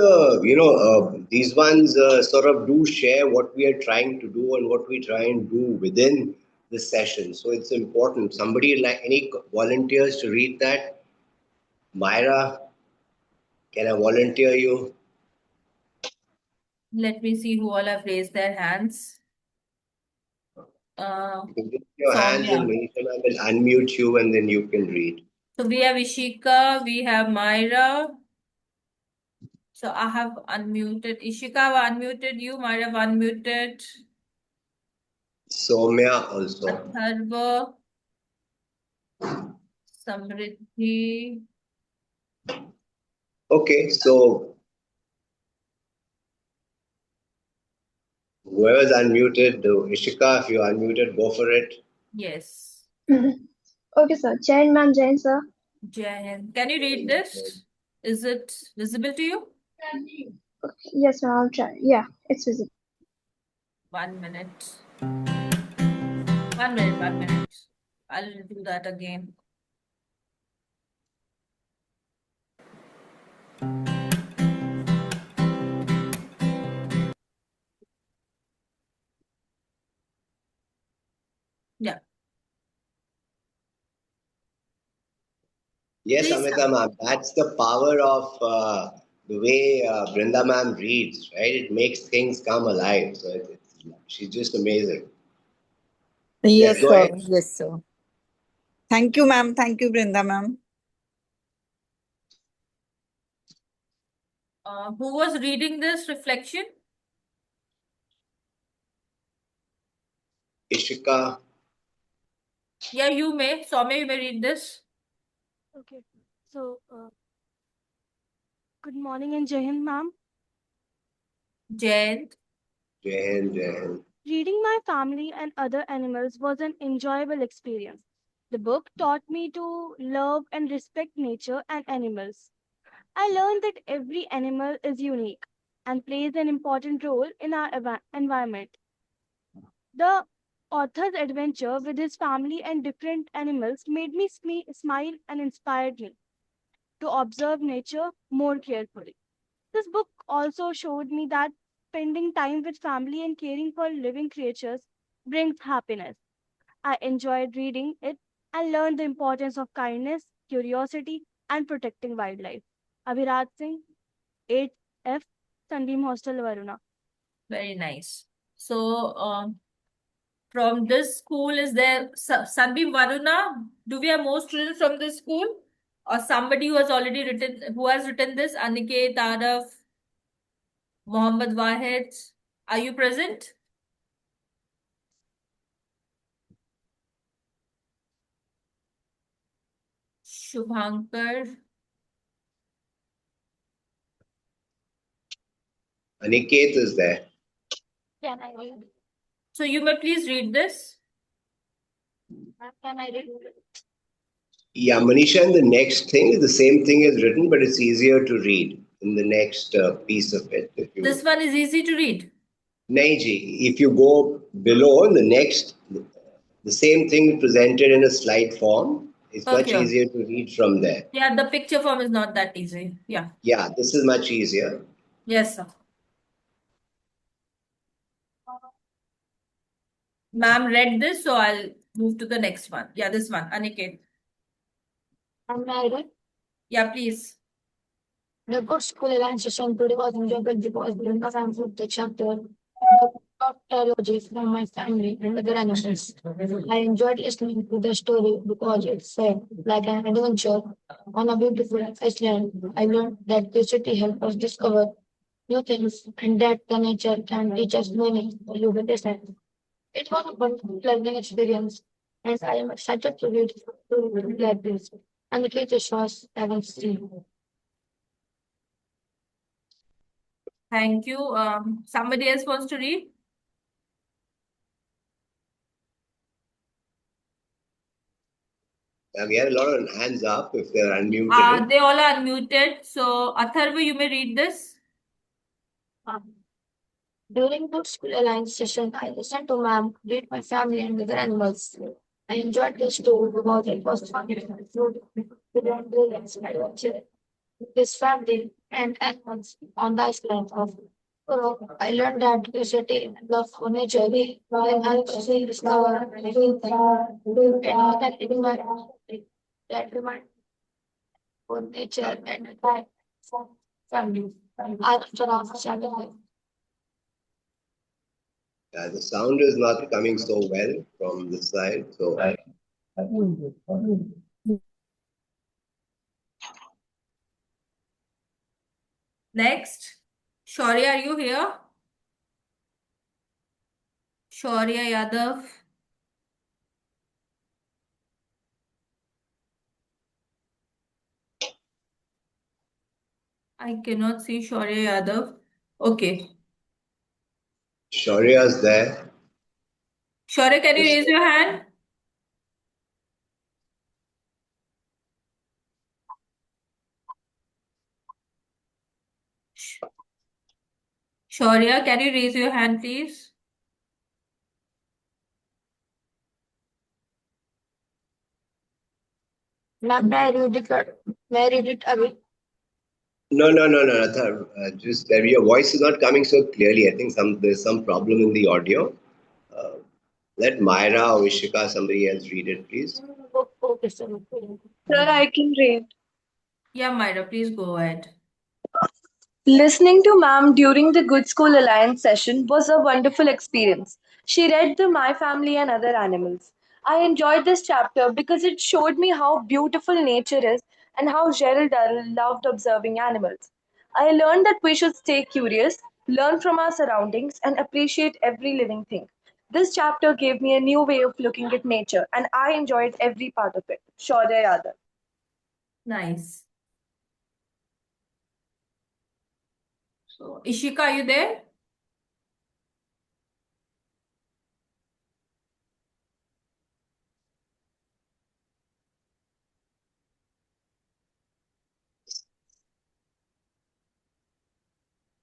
these ones sort of do share what we are trying to do and what we try and do within the session. So it's important. Somebody like any volunteers to read that? Myra, can I volunteer you?
Let me see who all have raised their hands.
You can raise your hands and Manisha will unmute you and then you can read.
So we have Ishika, we have Myra. So I have unmuted. Ishika, I've unmuted you. Myra, I've unmuted.
Soumya also.
Atharva. Samriddhi.
Okay, so whoever's unmuted, Ishika, if you're unmuted, go for it.
Yes.
Okay, sir. Jain, ma'am. Jain, sir.
Jain. Can you read this? Is it visible to you?
Yes, ma'am. I'll try. Yeah, it's visible.
1 minute. 1 minute, 1 minute. I'll do that again. Yeah.
Yes,
Please.
Amita ma'am, that's the power of the way Brinda ma'am reads, right? It makes things come alive. So she's just amazing.
Yes,
go
sir.
ahead.
Yes, sir. Thank you, ma'am. Thank you, Brinda, ma'am.
Who was reading this reflection?
Ishika.
Yeah, you may. Soumya, you may read this.
Okay. So, good morning and Jai Hind, ma'am.
Jai
Hind.
Reading My Family and Other Animals was an enjoyable experience. The book taught me to love and respect nature and animals. I learned that every animal is unique and plays an important role in our environment. The author's adventure with his family and different animals made me smile and inspired me to observe nature more carefully. This book also showed me that spending time with family and caring for living creatures brings happiness. I enjoyed reading it and learned the importance of kindness, curiosity, and protecting wildlife. Abhiraj Singh, 8F, Sunbeam Hostel, Varuna.
Very nice. So, from this school, is there Sunbeam Varuna? Do we have more students from this school? Or somebody who has already written this? Aniket, Araf, Mohammed Wahid. Are you present? Shubhankar.
Aniket is there.
Can I read?
So you may please read this.
Can I read?
Yeah, Manisha, and the next thing is the same thing is written, but it's easier to read in the next piece of it.
This one is easy to read.
Naiji, if you go below the next, the same thing presented in a slide form, it's much
Okay.
easier to read from there.
Yeah, the picture form is not that easy. Yeah.
Yeah, this is much easier.
Yes, sir. Ma'am read this, so I'll move to the next one. Yeah, this one, Aniket.
Am I read?
Yeah, please.
The good school alliance session today was enjoyable because Brinda answered the chapter of trilogy from my family and other animals. I enjoyed listening to the story because it said like an adventure on a beautiful island. I learned that curiosity helps us discover new things and that the nature can teach us many valuable lessons. It was a wonderful learning experience and I am excited to read stories like this and the future shows haven't seen.
Thank you. Somebody else wants to read?
We had a lot of hands up if they're unmuted.
They all are unmuted. So, Atharva, you may read this.
During the school alliance session, I listened to ma'am read my family and other animals. I enjoyed the story because it was fun to learn brilliance and adventure with this family and animals on the island of Europe. I learned that curiosity and love for nature will help us discover new things and that remind for nature and that for family. I
The sound is not coming so well from this side. So
Next. Shaurya, are you here? Shaurya Yadav. I cannot see Shaurya Yadav. Okay.
Shaurya's there.
Shaurya, can you raise your hand? Shaurya, can you raise your hand, please?
may I read it again?
No. Just your voice is not coming so clearly. I think there's some problem in the audio. Let Myra or Ishika, somebody else read it, please.
Okay, sir.
Sir, I can read.
Yeah, Myra, please go ahead.
Listening to ma'am during the Good School Alliance session was a wonderful experience. She read the My Family and Other Animals. I enjoyed this chapter because it showed me how beautiful nature is and how Gerald loved observing animals. I learned that we should stay curious, learn from our surroundings, and appreciate every living thing. This chapter gave me a new way of looking at nature, and I enjoyed every part of it. Shaurya Yadav.
Nice. So, Ishika, are you there?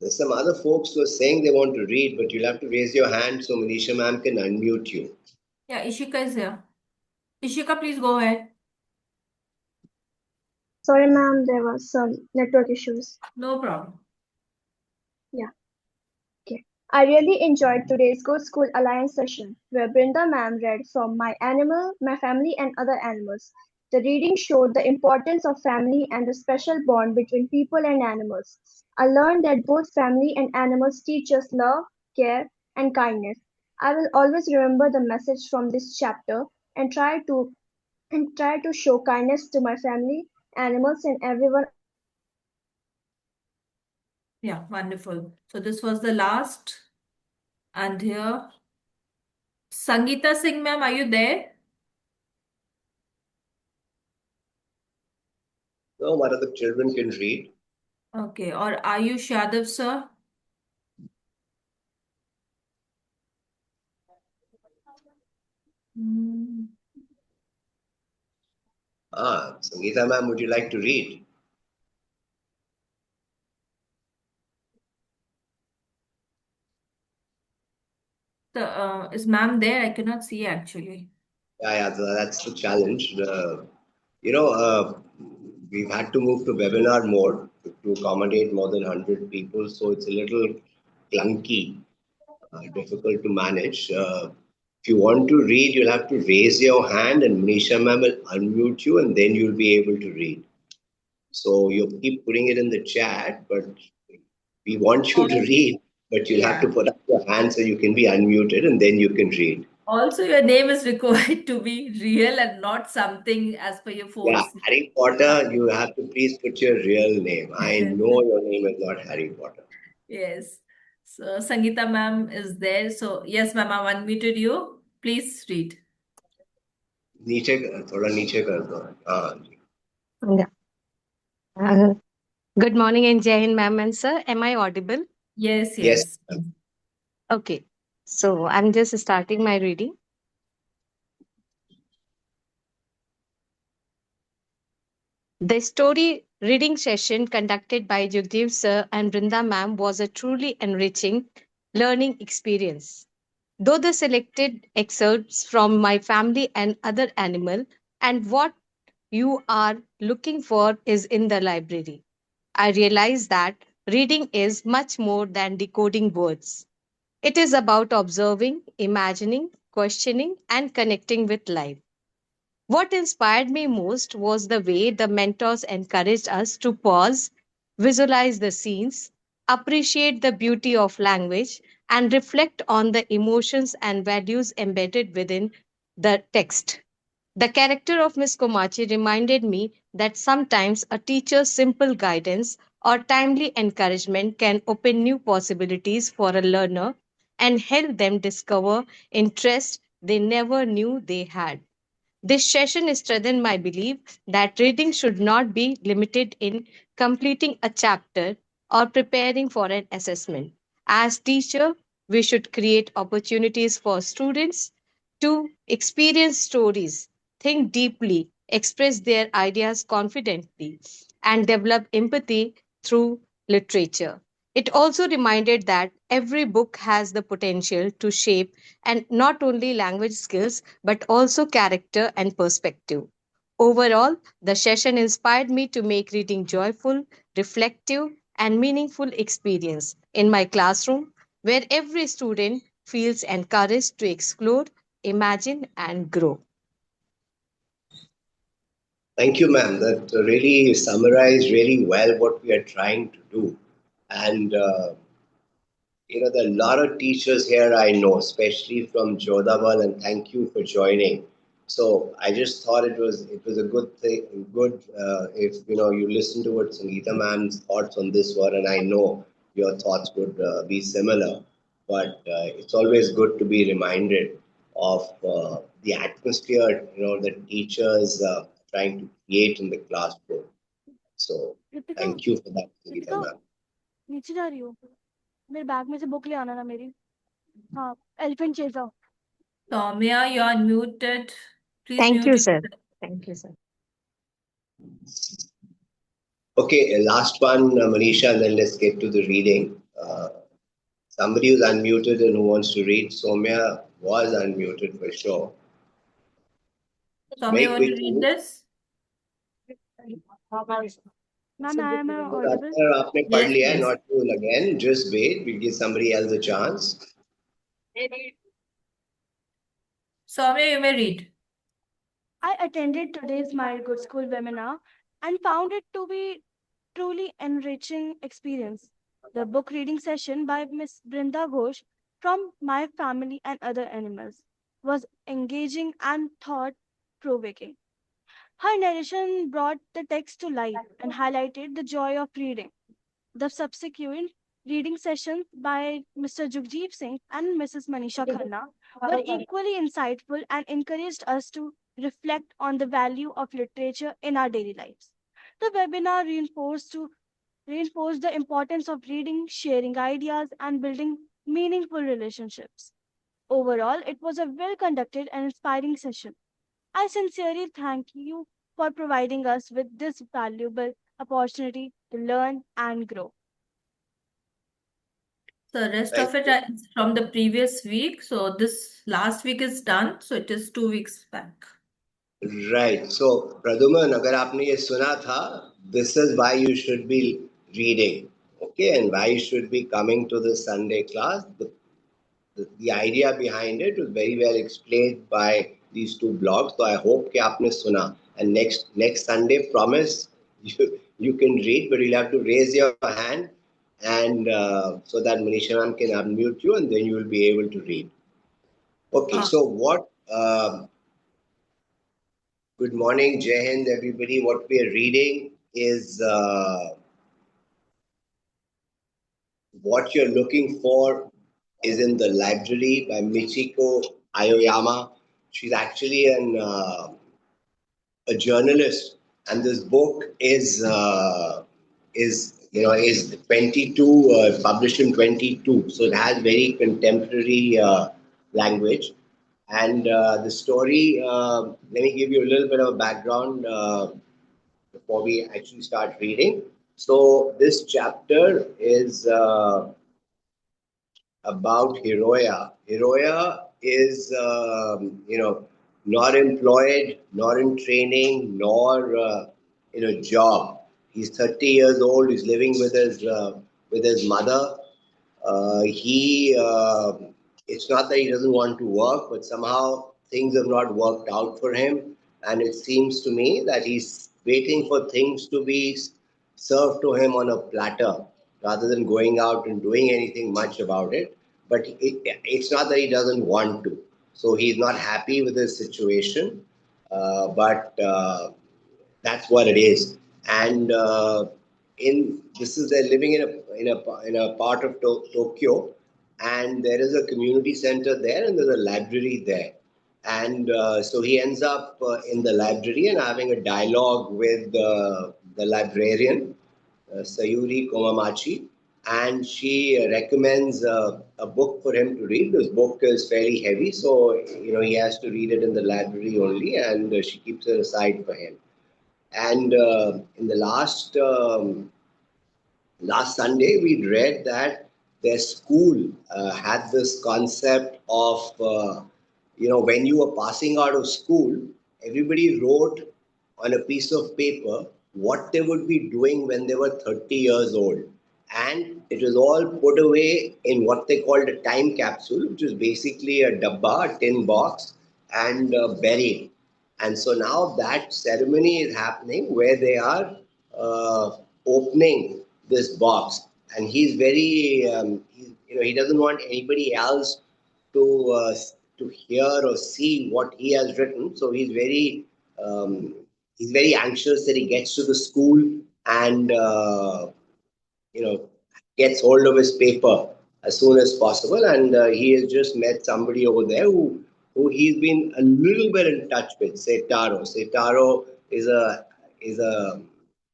There's some other folks who are saying they want to read, but you'll have to raise your hand so Manisha ma'am can unmute you.
Yeah, Ishika is here. Ishika, please go ahead.
Sorry, ma'am, there was some network issues.
No problem.
Yeah. Okay. I really enjoyed today's Go School Alliance session, where Brinda ma'am read from My Family and Other Animals. The reading showed the importance of family and the special bond between people and animals. I learned that both family and animals teach us love, care, and kindness. I will always remember the message from this chapter and try to show kindness to my family, animals, and everyone.
Yeah, wonderful. So this was the last. And here, Sangeeta Singh, ma'am, are you there?
No, one of the children can read.
Okay, or Ayush Yadav, sir? Hmm.
Sangeeta ma'am, would you like to read?
Is ma'am there? I cannot see actually.
Yeah, that's the challenge. You know, we've had to move to webinar mode to accommodate more than 100 people, so it's a little clunky, difficult to manage. If you want to read, you'll have to raise your hand, and Manisha ma'am will unmute you, and then you'll be able to read. So you keep putting it in the chat, but we want you to read, but you'll have to
Yeah.
put up your hand so you can be unmuted, and then you can read.
Also, your name is required to be real and not something as per your
Yeah,
phone's.
Harry Potter, you have to please put your real name. I know your name is not Harry Potter.
Yes. So Sangeeta ma'am is there. So yes, ma'am, I've unmuted you. Please read.
नीचे थोड़ा नीचे कर दो हाँ जी
Yeah. Uh, Good morning and Jai Hind, ma'am and sir. Am I audible?
Yes,
yes
yes.
Okay. So I'm just starting my reading. The story reading session conducted by Jugdev sir and Brinda ma'am was a truly enriching learning experience. Though the selected excerpts from My Family and Other Animal and What You Are Looking For is in the library, I realized that reading is much more than decoding words. It is about observing, imagining, questioning, and connecting with life. What inspired me most was the way the mentors encouraged us to pause, visualize the scenes, appreciate the beauty of language, and reflect on the emotions and values embedded within the text. The character of Miss Komachi reminded me that sometimes a teacher's simple guidance or timely encouragement can open new possibilities for a learner and help them discover interests they never knew they had. This session strengthened my belief that reading should not be limited in completing a chapter or preparing for an assessment. As teacher, we should create opportunities for students to experience stories, think deeply, express their ideas confidently, and develop empathy through literature. It also reminded that every book has the potential to shape and not only language skills but also character and perspective. Overall, the session inspired me to make reading joyful, reflective, and meaningful experience in my classroom where every student feels encouraged to explore, imagine, and grow.
thank you ma'am that really summarized really well what we are trying to do and there are a lot of teachers here I know, especially from Jodhawal, and thank you for joining. So I just thought it was a good thing, good if you listen to what Sangeeta ma'am's thoughts on this were, and I know your thoughts would be similar. But it's always good to be reminded of the atmosphere that teachers trying to create in the classroom. So
Kritika
thank you for that, Sangeeta
Kritika
ma'am.
नीचे जा रही हो मेरे bag में से book ले आना ना मेरी हाँ elephant chaser
Soumya, you're unmuted. Please
Thank
mute
you,
it.
sir. Thank you, sir.
Okay, last one, Manisha, and then let's get to the reading. Somebody who's unmuted and who wants to read. Soumya was unmuted for sure.
Soumya,
Very
you want to read
quickly.
this?
Ma'am I am audible
Sir, आपने पढ़
Yes,
लिया है,
yes.
not you again. Just wait. We'll give somebody else a chance.
Soumya, you may read.
I attended today's My Good School webinar and found it to be truly enriching experience. The book reading session by Miss Brinda Ghosh from My Family and Other Animals was engaging and thought provoking. Her narration brought the text to life and highlighted the joy of reading. The subsequent reading sessions by Mr. Jugjeev Singh and Mrs. Manisha Khanna were equally insightful and encouraged us to reflect on the value of literature in our daily lives. The webinar reinforced the importance of reading, sharing ideas, and building meaningful relationships. Overall, it was a well conducted and inspiring session. I sincerely thank you for providing us with this valuable opportunity to learn and grow.
So rest
Thank
of it is from the previous week. So this last week is done. So it is 2 weeks back.
Right. So, Praduman, अगर आपने ये सुना था, this is why you should be reading, okay, and why you should be coming to the Sunday class. The idea behind it was very well explained by these two blogs. So I hope कि आपने सुना. And next Sunday, promise you can read, but you'll have to raise your hand, and so that Manisha ma'am can unmute you, and then you will be able to read. Okay. So what? Good morning, Jai Hind, everybody. What we are reading is What You're Looking For is in the Library by Michiko Aoyama. She's actually a journalist, and this book is 22 published in 22, so it has very contemporary language. And the story, let me give you a little bit of a background before we actually start reading. So this chapter is about Hiroya. Hiroya is, not employed, not in training, nor in a job. He's 30 years old. He's living with his mother. It's not that he doesn't want to work, but somehow things have not worked out for him. And it seems to me that he's waiting for things to be served to him on a platter rather than going out and doing anything much about it. But it's not that he doesn't want to. So he's not happy with his situation, but that's what it is. And they're living in a part of Tokyo, and there is a community center there, and there's a library there. And so he ends up in the library and having a dialogue with the librarian, Sayuri Komachi, and she recommends a book for him to read. This book is fairly heavy, so he has to read it in the library only, and she keeps it aside for him. And in the last Sunday, we read that their school had this concept of, when you were passing out of school, everybody wrote on a piece of paper what they would be doing when they were 30 years old. And it was all put away in what they called a time capsule, which is basically a dabba, a tin box, and buried. And so now that ceremony is happening where they are opening this box, and he's very, he doesn't want anybody else to hear or see what he has written. So he's very anxious that he gets to the school and gets hold of his paper as soon as possible. And he has just met somebody over there who he's been a little bit in touch with, Setaro. Setaro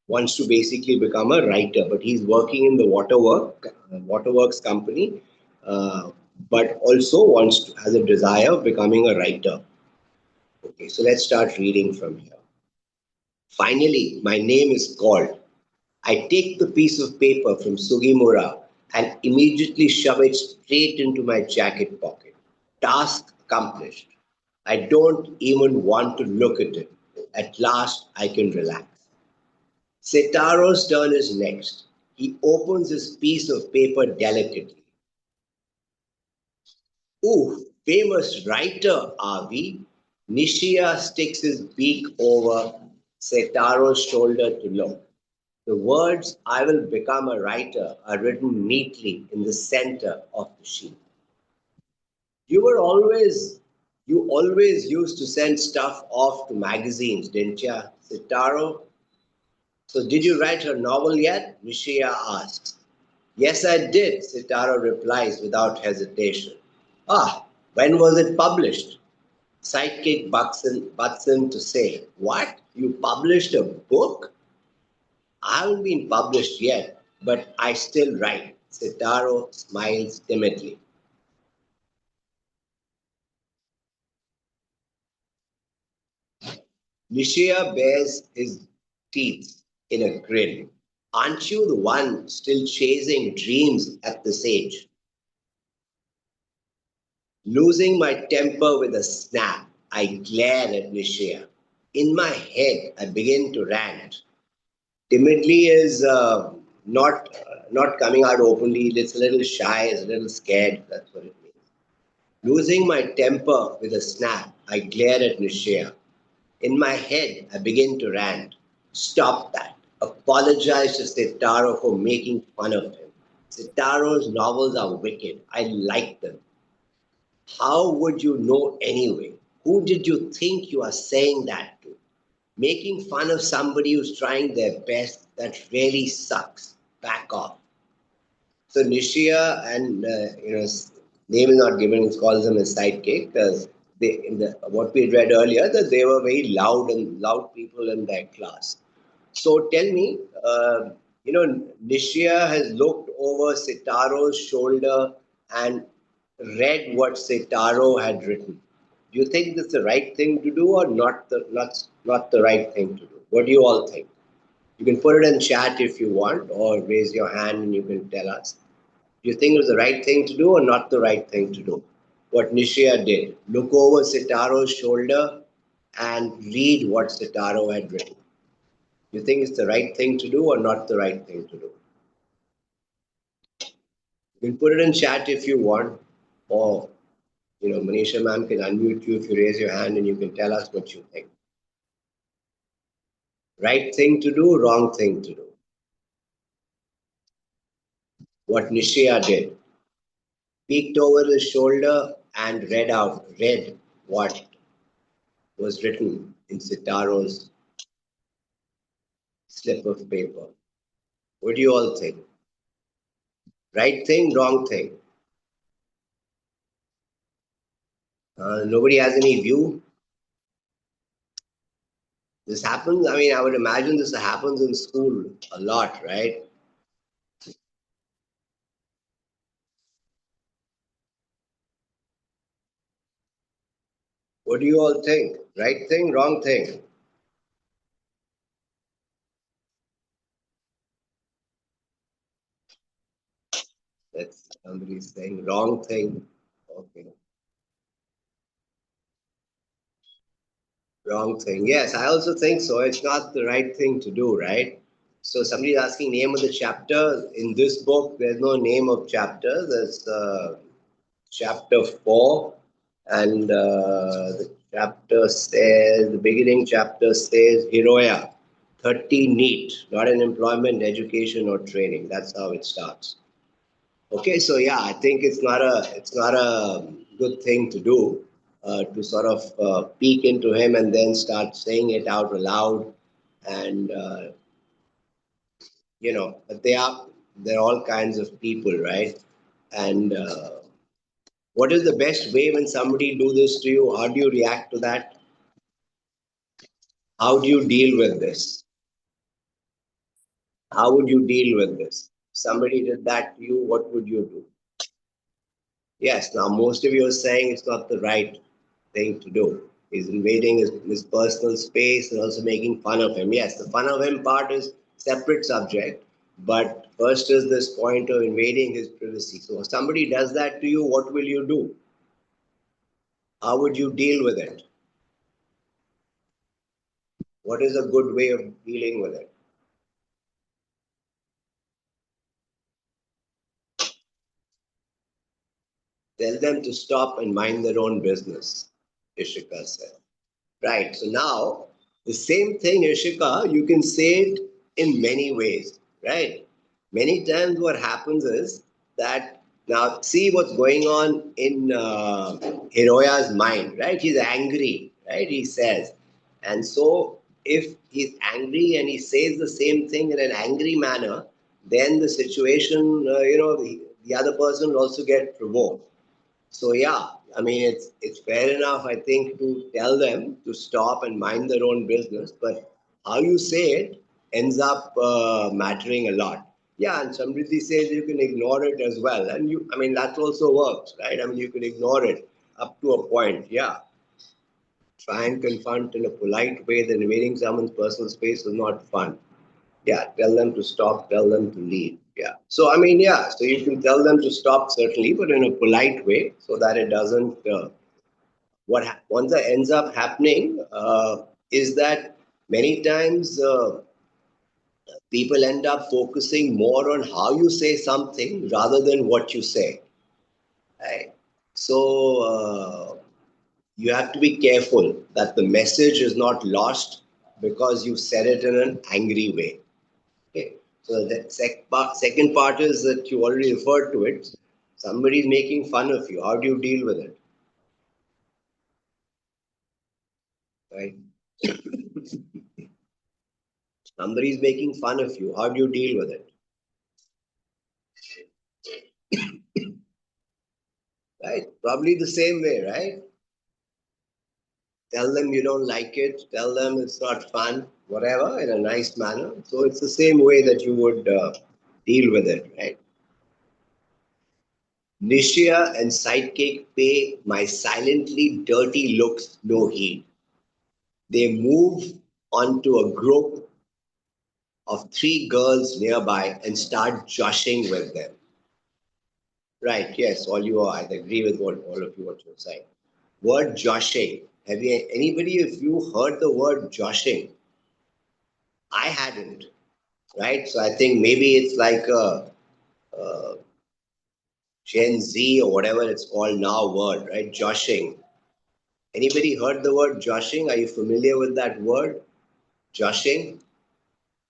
wants to basically become a writer, but he's working in the waterworks company, but also has a desire of becoming a writer. Okay, so let's start reading from here. Finally, my name is called. I take the piece of paper from Sugimura and immediately shove it straight into my jacket pocket. Task accomplished. I don't even want to look at it. At last, I can relax. Setaro's turn is next. He opens his piece of paper delicately. Ooh, famous writer, are we? Nishia sticks his beak over Setaro's shoulder to look. The words, I will become a writer, are written neatly in the center of the sheet. You always used to send stuff off to magazines, didn't you, Setaro? So did you write her novel yet? Nishia asks. Yes, I did, Setaro replies without hesitation. Ah, when was it published? Sidekick butts in to say, what? You published a book? I haven't been published yet, but I still write. Sitaro smiles timidly. Nishia bares his teeth in a grin. Aren't you the one still chasing dreams at this age? Losing my temper with a snap, I glare at Nishia. In my head, I begin to rant. Timidly is not coming out openly. It's a little shy, it's a little scared. That's what it means. Losing my temper with a snap, I glare at Nishia. In my head, I begin to rant. Stop that. Apologize to Sitaro for making fun of him. Sitaro's novels are wicked. I like them. How would you know anyway? Who did you think you are saying that to? Making fun of somebody who's trying their best, that really sucks. Back off. So Nishia and name is not given. It calls them a sidekick because what we read earlier that they were very loud people in their class. So tell me, Nishia has looked over Sitaro's shoulder and read what Sitaro had written. Do you think this is the right thing to do or not the right thing to do? What do you all think? You can put it in chat if you want or raise your hand and you can tell us. Do you think it was the right thing to do or not the right thing to do? What Nishia did. Look over Sitaro's shoulder and read what Sitaro had written. You think it's the right thing to do or not the right thing to do? You can put it in chat if you want, or Manisha ma'am can unmute you if you raise your hand and you can tell us what you think. Right thing to do, wrong thing to do. What Nishia did. Peeked over his shoulder and read what was written in Sitaro's slip of paper. What do you all think? Right thing, wrong thing? Nobody has any view? This happens, I would imagine this happens in school a lot, right? What do you all think? Right thing, wrong thing? That's somebody's saying wrong thing. Okay. Wrong thing. Yes, I also think so. It's not the right thing to do, right? So somebody's asking name of the chapter. In this book, there's no name of chapter. There's chapter 4. And the chapter says, the beginning chapter says, Hiroya, 30 NEET, not in employment, education, or training. That's how it starts. Okay, so yeah, I think it's not a good thing to do to sort of peek into him and then start saying it out loud, and but they're all kinds of people, right? And what is the best way when somebody do this to you? How do you react to that? How do you deal with this? How would you deal with this? Somebody did that to you, what would you do? Yes, now most of you are saying it's not the right thing to do. He's invading his personal space and also making fun of him. Yes, the fun of him part is separate subject, but first is this point of invading his privacy. So if somebody does that to you, what will you do? How would you deal with it? What is a good way of dealing with it? Tell them to stop and mind their own business, Ishika said. Right, so now the same thing, Ishika, you can say it in many ways, right? Many times what happens is that now see what's going on in Hiroya's mind, right? He's angry, right? He says. And so if he's angry and he says the same thing in an angry manner, then the situation, the other person will also get provoked. So yeah, it's fair enough, I think, to tell them to stop and mind their own business. But how you say it ends up mattering a lot. Yeah, and somebody says you can ignore it as well. And I mean, that also works, right? I mean, you can ignore it up to a point. Yeah. Try and confront in a polite way that invading someone's personal space is not fun. Yeah, tell them to stop, tell them to leave. Yeah. So, I mean, yeah, so you can tell them to stop certainly, but in a polite way so that it doesn't. Once that ends up happening is that many times people end up focusing more on how you say something rather than what you say. Right? So you have to be careful that the message is not lost because you said it in an angry way. Okay. So the second part is that you already referred to it. Somebody is making fun of you. How do you deal with it? Right? Somebody is making fun of you. How do you deal with it? Right? Probably the same way, right? Tell them you don't like it. Tell them it's not fun, whatever, in a nice manner. So it's the same way that you would deal with it, right? Nishya and Sidekick pay my silently dirty looks no heed. They move onto a group of three girls nearby and start joshing with them. Right, yes, all you are. I agree with all of you what you're saying. Word joshing. Have you anybody if you heard the word joshing? I hadn't. Right? So I think maybe it's like a Gen Z or whatever it's called now word, right? Joshing. Anybody heard the word joshing? Are you familiar with that word? Joshing?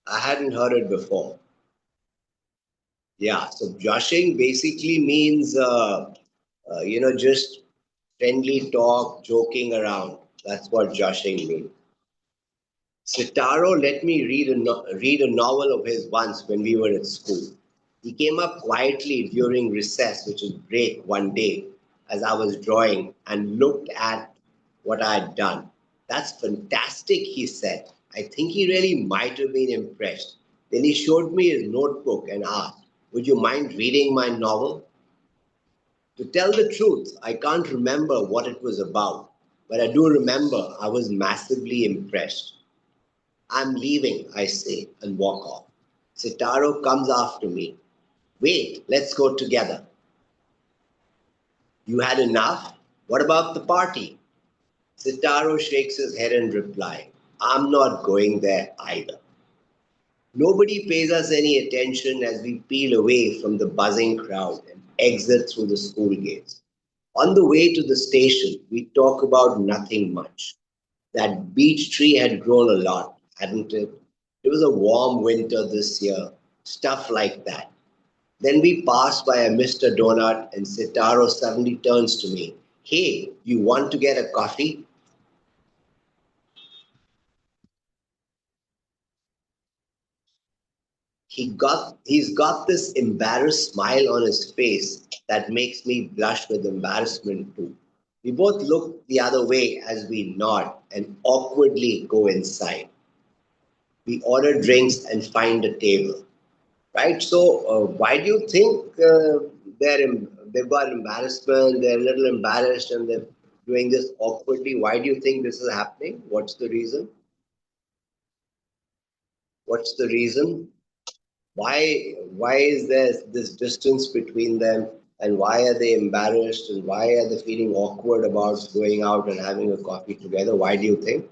I hadn't heard it before. Yeah, so joshing basically means, just friendly talk, joking around. That's what joshing means. Sitaro let me read a novel of his once when we were at school. He came up quietly during recess, which is break, one day as I was drawing and looked at what I had done. That's fantastic, he said. I think he really might have been impressed. Then he showed me his notebook and asked, would you mind reading my novel? To tell the truth, I can't remember what it was about, but I do remember I was massively impressed. I'm leaving, I say, and walk off. Sitaro comes after me. Wait, let's go together. You had enough? What about the party? Sitaro shakes his head and replies, I'm not going there either. Nobody pays us any attention as we peel away from the buzzing crowd and exit through the school gates. On the way to the station, we talk about nothing much. That beech tree had grown a lot, hadn't it? It was a warm winter this year, stuff like that. Then we pass by a Mr. Donut and Sitaro suddenly turns to me. Hey, you want to get a coffee? He's got this embarrassed smile on his face that makes me blush with embarrassment too. We both look the other way as we nod and awkwardly go inside. We order drinks and find a table. Right? So why do you think they've got embarrassment? They're a little embarrassed and they're doing this awkwardly. Why do you think this is happening? What's the reason? What's the reason? Why is there this distance between them? And why are they embarrassed? And why are they feeling awkward about going out and having a coffee together? Why do you think?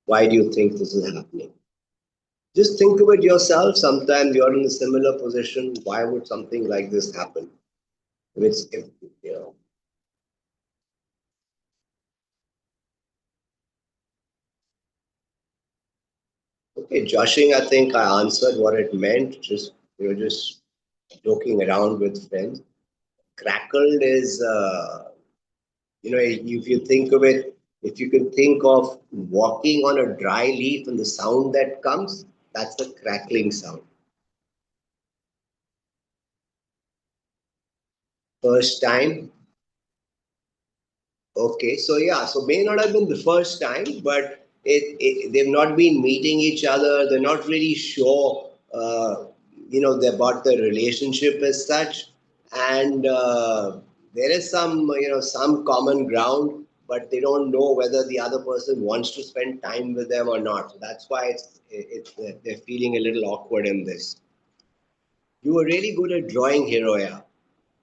Why do you think this is happening? Just think of it yourself. Sometimes you're in a similar position. Why would something like this happen? If you know. Okay, joshing. I think I answered what it meant. Just joking around with friends. Crackled is, if you think of it, if you can think of walking on a dry leaf and the sound that comes, that's a crackling sound. First time. Okay, so yeah, so may not have been the first time, but they've not been meeting each other. They're not really sure, about the relationship as such. And there is some common ground, but they don't know whether the other person wants to spend time with them or not. So that's why they're feeling a little awkward in this. You were really good at drawing, Hiroya.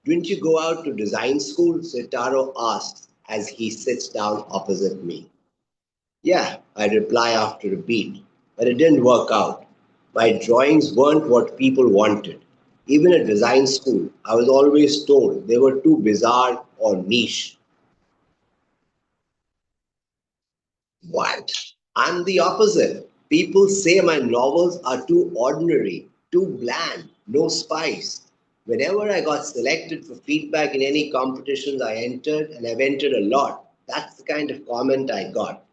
Didn't you go out to design school? Sitaro asks as he sits down opposite me. Yeah, I reply after a beat, but it didn't work out. My drawings weren't what people wanted. Even at design school, I was always told they were too bizarre or niche. What? I'm the opposite. People say my novels are too ordinary, too bland, no spice. Whenever I got selected for feedback in any competitions I entered, and I've entered a lot, that's the kind of comment I got.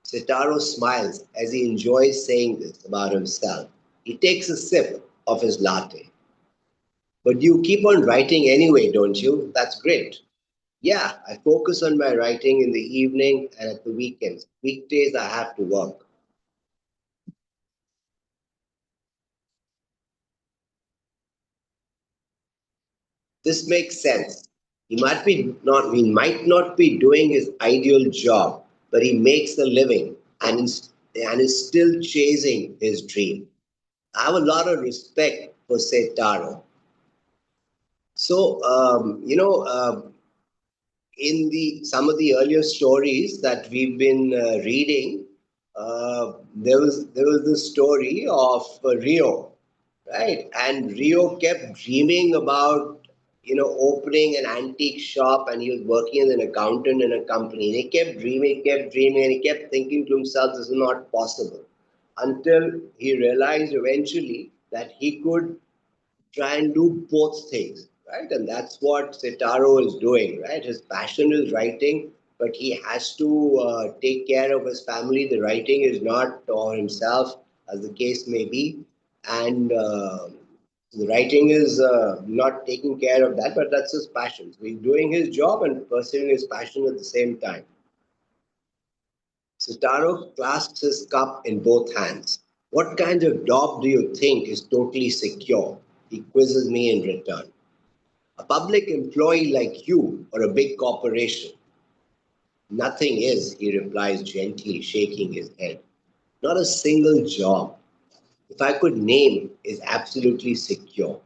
Sitaro smiles as he enjoys saying this about himself. He takes a sip of his latte. But you keep on writing anyway, don't you? That's great. Yeah, I focus on my writing in the evening and at the weekends. Weekdays I have to work. This makes sense. He might not be doing his ideal job, but he makes a living and is still chasing his dream. I have a lot of respect for Setaro. So, in the some of the earlier stories that we've been reading, there was the story of Rio, right? And Rio kept dreaming about opening an antique shop, and he was working as an accountant in a company. And he kept dreaming, and he kept thinking to himself, "This is not possible," until he realized eventually that he could try and do both things, right? And that's what Setaro is doing, right? His passion is writing, but he has to take care of his family. The writing is not for himself, as the case may be, and the writing is not taking care of that, but that's his passion. So he's doing his job and pursuing his passion at the same time. Sitaro clasps his cup in both hands. What kind of job do you think is totally secure? He quizzes me in return. A public employee like you or a big corporation? Nothing is, he replies gently, shaking his head. Not a single job, if I could name, is absolutely secure.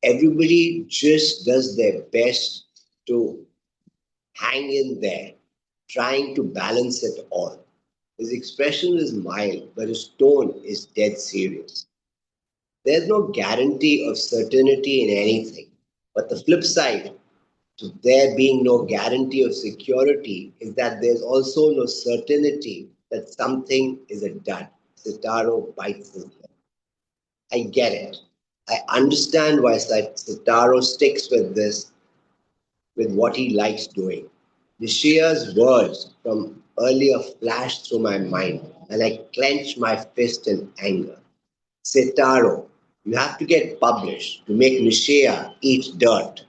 Everybody just does their best to hang in there, trying to balance it all. His expression is mild, but his tone is dead serious. There's no guarantee of certainty in anything. But the flip side to there being no guarantee of security is that there's also no certainty that something is a dud. Sitaro bites his lip. I get it. I understand why Sitaro sticks with this, with what he likes doing. Nishia's words from earlier flashed through my mind, and I clenched my fist in anger. Setaro, you have to get published to make Nishia eat dirt.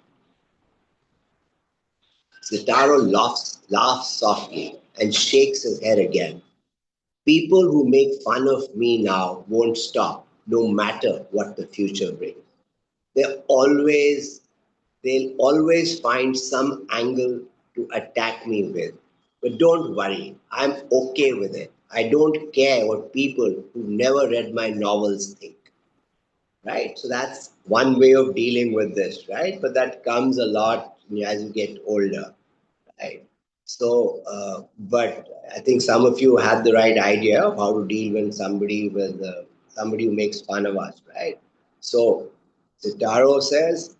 Setaro laughs softly and shakes his head again. People who make fun of me now won't stop, no matter what the future brings. They'll always they'll always find some angle to attack me with. But don't worry, I'm okay with it. I don't care what people who never read my novels think. Right? So that's one way of dealing with this, right? But that comes a lot as you get older, right? So, but I think some of you had the right idea of how to deal with somebody who makes fun of us, right? So, Sitaro says,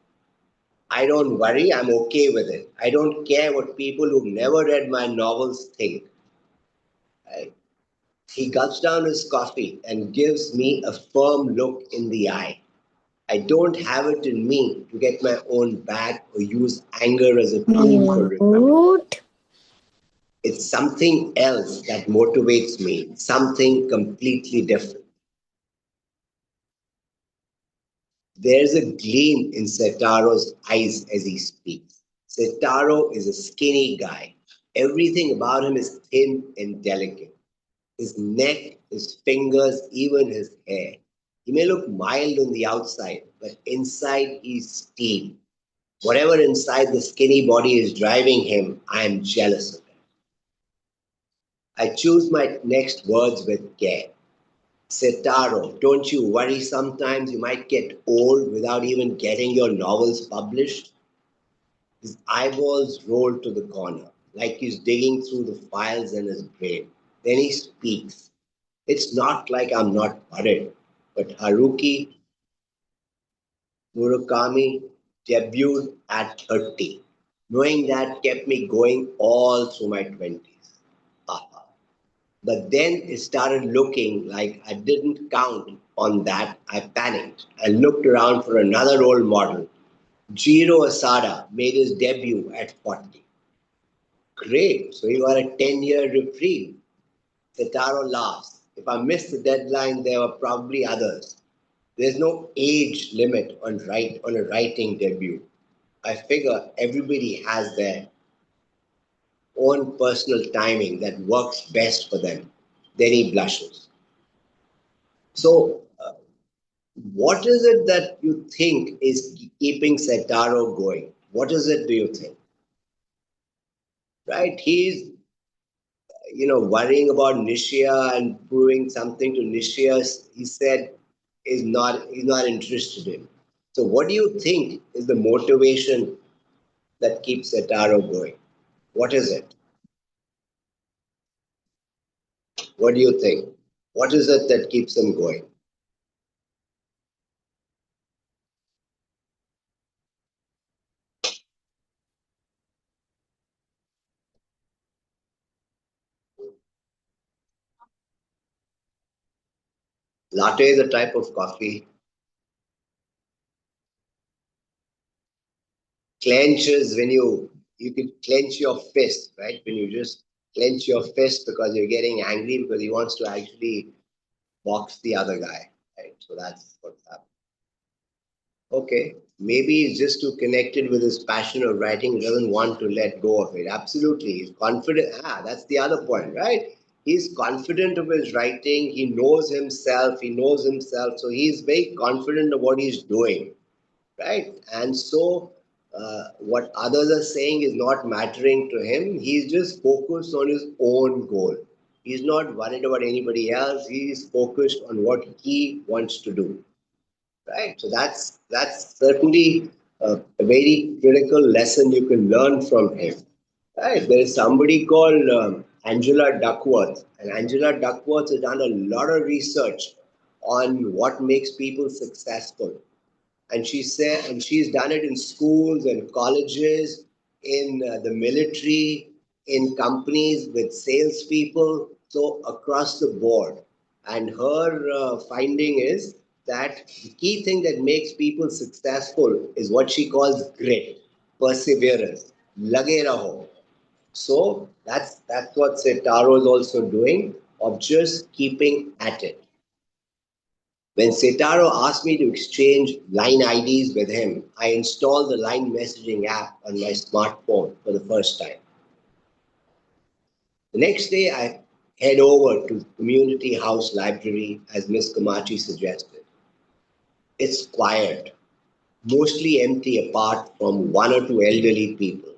I don't worry, I'm okay with it. I don't care what people who've never read my novels think. Right? He gulps down his coffee and gives me a firm look in the eye. I don't have it in me to get my own back or use anger as a tool for revenge. It's something else that motivates me, something completely different. There's a gleam in Setaro's eyes as he speaks. Setaro is a skinny guy. Everything about him is thin and delicate. His neck, his fingers, even his hair. He may look mild on the outside, but inside he's steel. Whatever inside the skinny body is driving him, I am jealous of him. I choose my next words with care. Setaro, don't you worry sometimes you might get old without even getting your novels published? His eyeballs roll to the corner, like he's digging through the files in his brain. Then he speaks. It's not like I'm not worried, but Haruki Murakami debuted at 30. Knowing that kept me going all through my 20s. Haha. But then it started looking like I didn't count on that. I panicked. I looked around for another role model. Jiro Asada made his debut at 40. Great, so you got a 10-year reprieve. Setaro laughs. If I missed the deadline, there were probably others. There's no age limit on a writing debut. I figure everybody has their own personal timing that works best for them. Then he blushes. So, what is it that you think is keeping Setaro going? What is it, do you think? Right? He's, worrying about Nishia and proving something to Nishia, he said, he's not interested in. So, what do you think is the motivation that keeps Setaro going? What is it? What do you think? What is it that keeps him going? Latte is a type of coffee. Clenches when you can clench your fist, right? When you just clench your fist because you're getting angry because he wants to actually box the other guy, right? So that's what's happening. Okay, maybe he's just too connected with his passion of writing, he doesn't want to let go of it. Absolutely, he's confident. That's the other point, right? He's confident of his writing, he knows himself, so he's very confident of what he's doing, right? And so, what others are saying is not mattering to him. He's just focused on his own goal. He's not worried about anybody else. He's focused on what he wants to do, right? So that's certainly a very critical lesson you can learn from him, right? There is somebody called Angela Duckworth, and Angela Duckworth has done a lot of research on what makes people successful, and she's done it in schools and colleges, in the military, in companies with salespeople, so across the board. And her finding is that the key thing that makes people successful is what she calls grit, perseverance, lage raho. So that's what Setaro is also doing, of just keeping at it. When Setaro asked me to exchange line IDs with him, I installed the line messaging app on my smartphone for the first time. The next day, I head over to Community House Library as Miss Komachi suggested. It's quiet, mostly empty apart from one or two elderly people.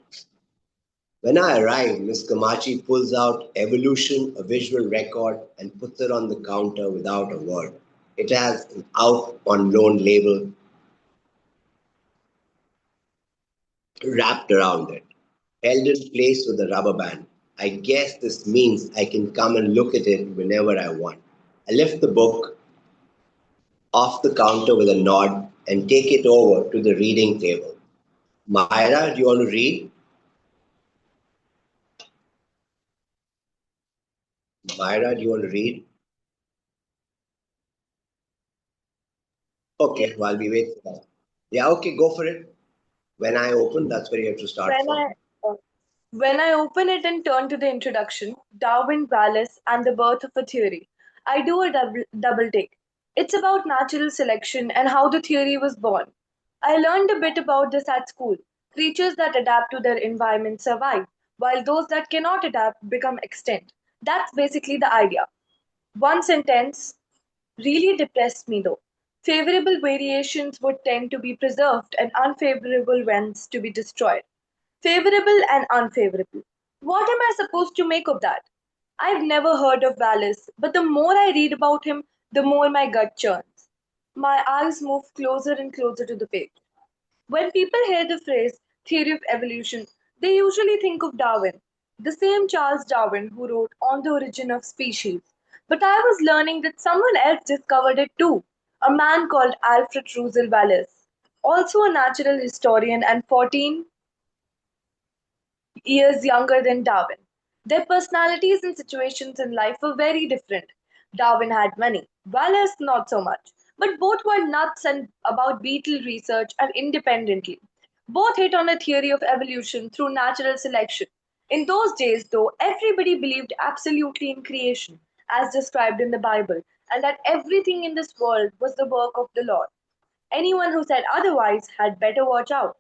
When I arrive, Miss Komachi pulls out Evolution, a visual record, and puts it on the counter without a word. It has an out on loan label wrapped around it, held in place with a rubber band. I guess this means I can come and look at it whenever I want. I lift the book off the counter with a nod and take it over to the reading table. Myra, do you want to read? Myra, do you want to read? Okay, while we wait for that. Yeah, okay, go for it. When I open, that's where you have to start
When
from.
I when I open it and turn to the introduction, Darwin Wallace and the birth of a theory, I do a double take. It's about natural selection and how the theory was born. I learned a bit about this at school. Creatures that adapt to their environment survive, while those that cannot adapt become extinct. That's basically the idea. One sentence really depressed me though. Favorable variations would tend to be preserved and unfavorable ones to be destroyed. Favorable and unfavorable. What am I supposed to make of that? I've never heard of Wallace, but the more I read about him, the more my gut churns. My eyes move closer and closer to the page. When people hear the phrase theory of evolution, they usually think of Darwin, the same Charles Darwin who wrote On the Origin of Species. But I was learning that someone else discovered it too, a man called Alfred Russel Wallace, also a natural historian and 14 years younger than Darwin. Their personalities and situations in life were very different. Darwin had money, Wallace not so much. But both were nuts and about beetle research and independently. Both hit on a theory of evolution through natural selection. In those days, though, everybody believed absolutely in creation, as described in the Bible, and that everything in this world was the work of the Lord. Anyone who said otherwise had better watch out.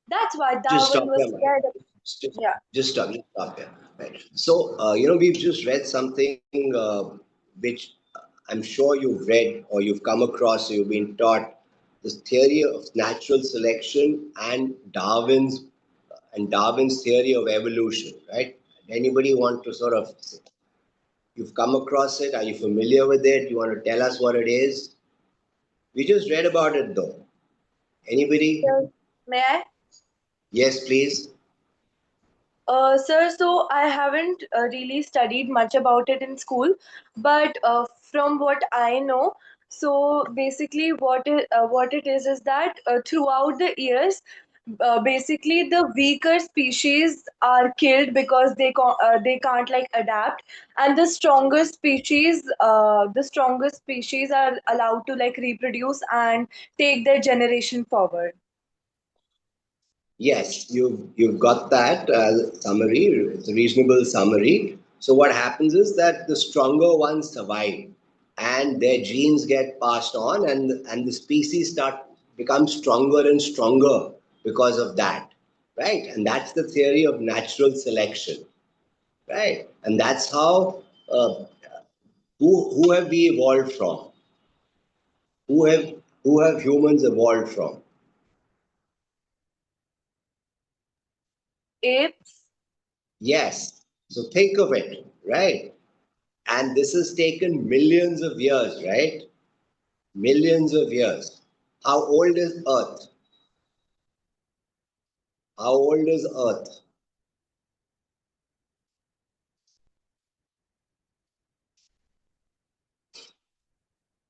That's why
Just
Darwin
stop
was
there, man.
scared of.
Just,
Yeah.
just stop there. Right. So, we've just read something which I'm sure you've read or you've come across or you've been taught this theory of natural selection and Darwin's theory of evolution, right? Anybody want to sort of, you've come across it? Are you familiar with it? You want to tell us what it is? We just read about it though. Anybody?
So, may I?
Yes, please.
Sir, so I haven't really studied much about it in school, but from what I know, so basically what it is that throughout the years, basically the weaker species are killed because they can't like adapt, and the stronger species are allowed to like reproduce and take their generation forward.
Yes, you've got that summary. It's a reasonable summary. So what happens is that the stronger ones survive, and their genes get passed on, and the species start become stronger and stronger because of that, right? And that's the theory of natural selection, right? And that's how who have we evolved from? Who have humans evolved from?
Apes.
Yes. So think of it, right? And this has taken millions of years, right? Millions of years. How old is Earth? How old is Earth?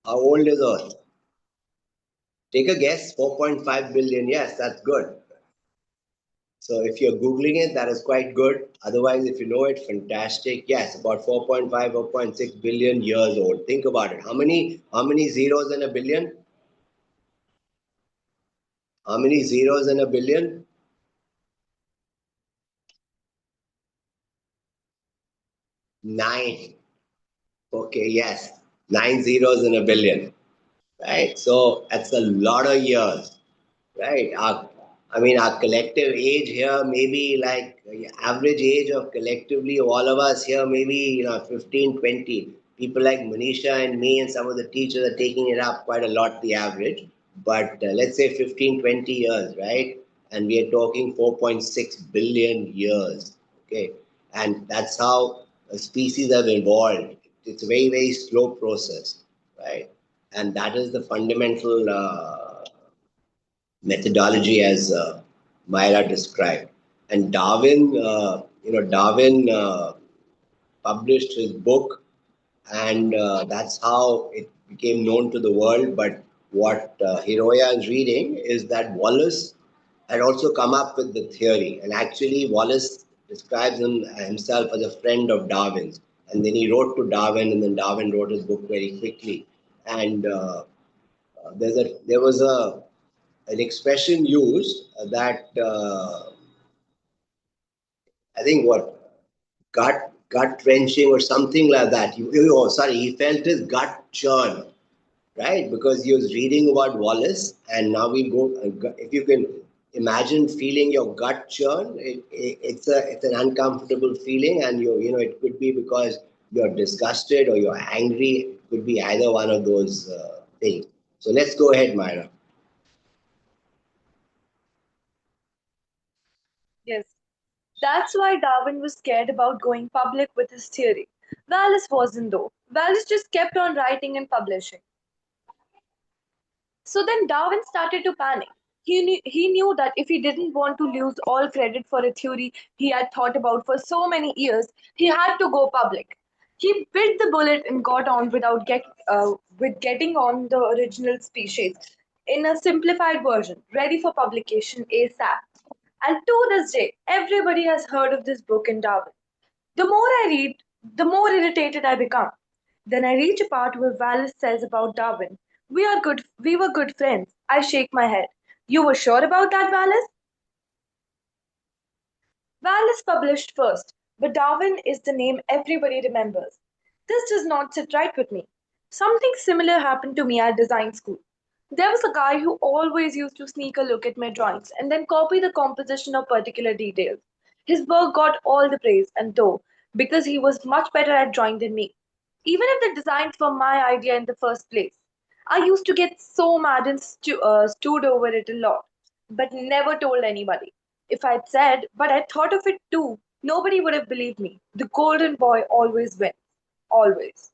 How old is Earth? Take a guess. 4.5 billion. Yes, that's good. So if you're Googling it, that is quite good. Otherwise, if you know it, fantastic. Yes, about 4.5, 4.6 billion years old. Think about it. How many zeros in a billion? How many zeros in a billion? 9. Okay, yes. 9 zeros in a billion. Right? So that's a lot of years, right? Our collective age here, maybe like average age of collectively all of us here, maybe 15, 20. People like Manisha and me and some of the teachers are taking it up quite a lot, the average. But let's say 15, 20 years, right? And we are talking 4.6 billion years, okay? And that's how species have evolved. It's a very, very slow process, right? And that is the fundamental methodology as Myra described. And Darwin published his book, and that's how it became known to the world. But what Hiroya is reading is that Wallace had also come up with the theory, and actually Wallace describes himself as a friend of Darwin's. And then he wrote to Darwin, and then Darwin wrote his book very quickly. And there was an expression used that I think what gut wrenching or something like that. He felt his gut churn, right? Because he was reading about Wallace, and now we go. If you can imagine feeling your gut churn, it's an uncomfortable feeling, and it could be because you're disgusted or you're angry. It could be either one of those things. So let's go ahead, Myra.
Yes. That's why Darwin was scared about going public with his theory. Wallace wasn't, though. Wallace just kept on writing and publishing. So then Darwin started to panic. He knew that if he didn't want to lose all credit for a theory he had thought about for so many years, he had to go public. He bit the bullet and got on with getting on the original species in a simplified version, ready for publication ASAP. And to this day, everybody has heard of this book in Darwin. The more I read, the more irritated I become. Then I reach a part where Wallace says about Darwin, we were good friends. I shake my head. You were sure about that, Wallace? Wallace published first, but Darwin is the name everybody remembers. This does not sit right with me. Something similar happened to me at design school. There was a guy who always used to sneak a look at my drawings and then copy the composition of particular details. His work got all the praise, and though, because he was much better at drawing than me, even if the designs were my idea in the first place. I used to get so mad and stewed over it a lot, but never told anybody. If I'd said, but I thought of it too, nobody would have believed me. The golden boy always wins. Always.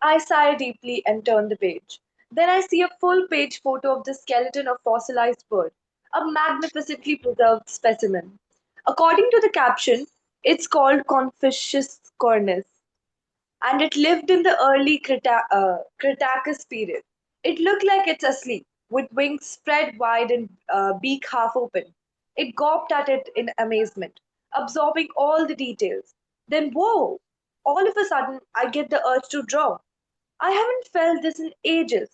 I sigh deeply and turn the page. Then I see a full page photo of the skeleton of fossilized bird, a magnificently preserved specimen. According to the caption, it's called Confucius cornus, and it lived in the early Cretaceous period. It looked like it's asleep, with wings spread wide and beak half open. It gawped at it in amazement, absorbing all the details. Then, whoa! All of a sudden, I get the urge to draw. I haven't felt this in ages.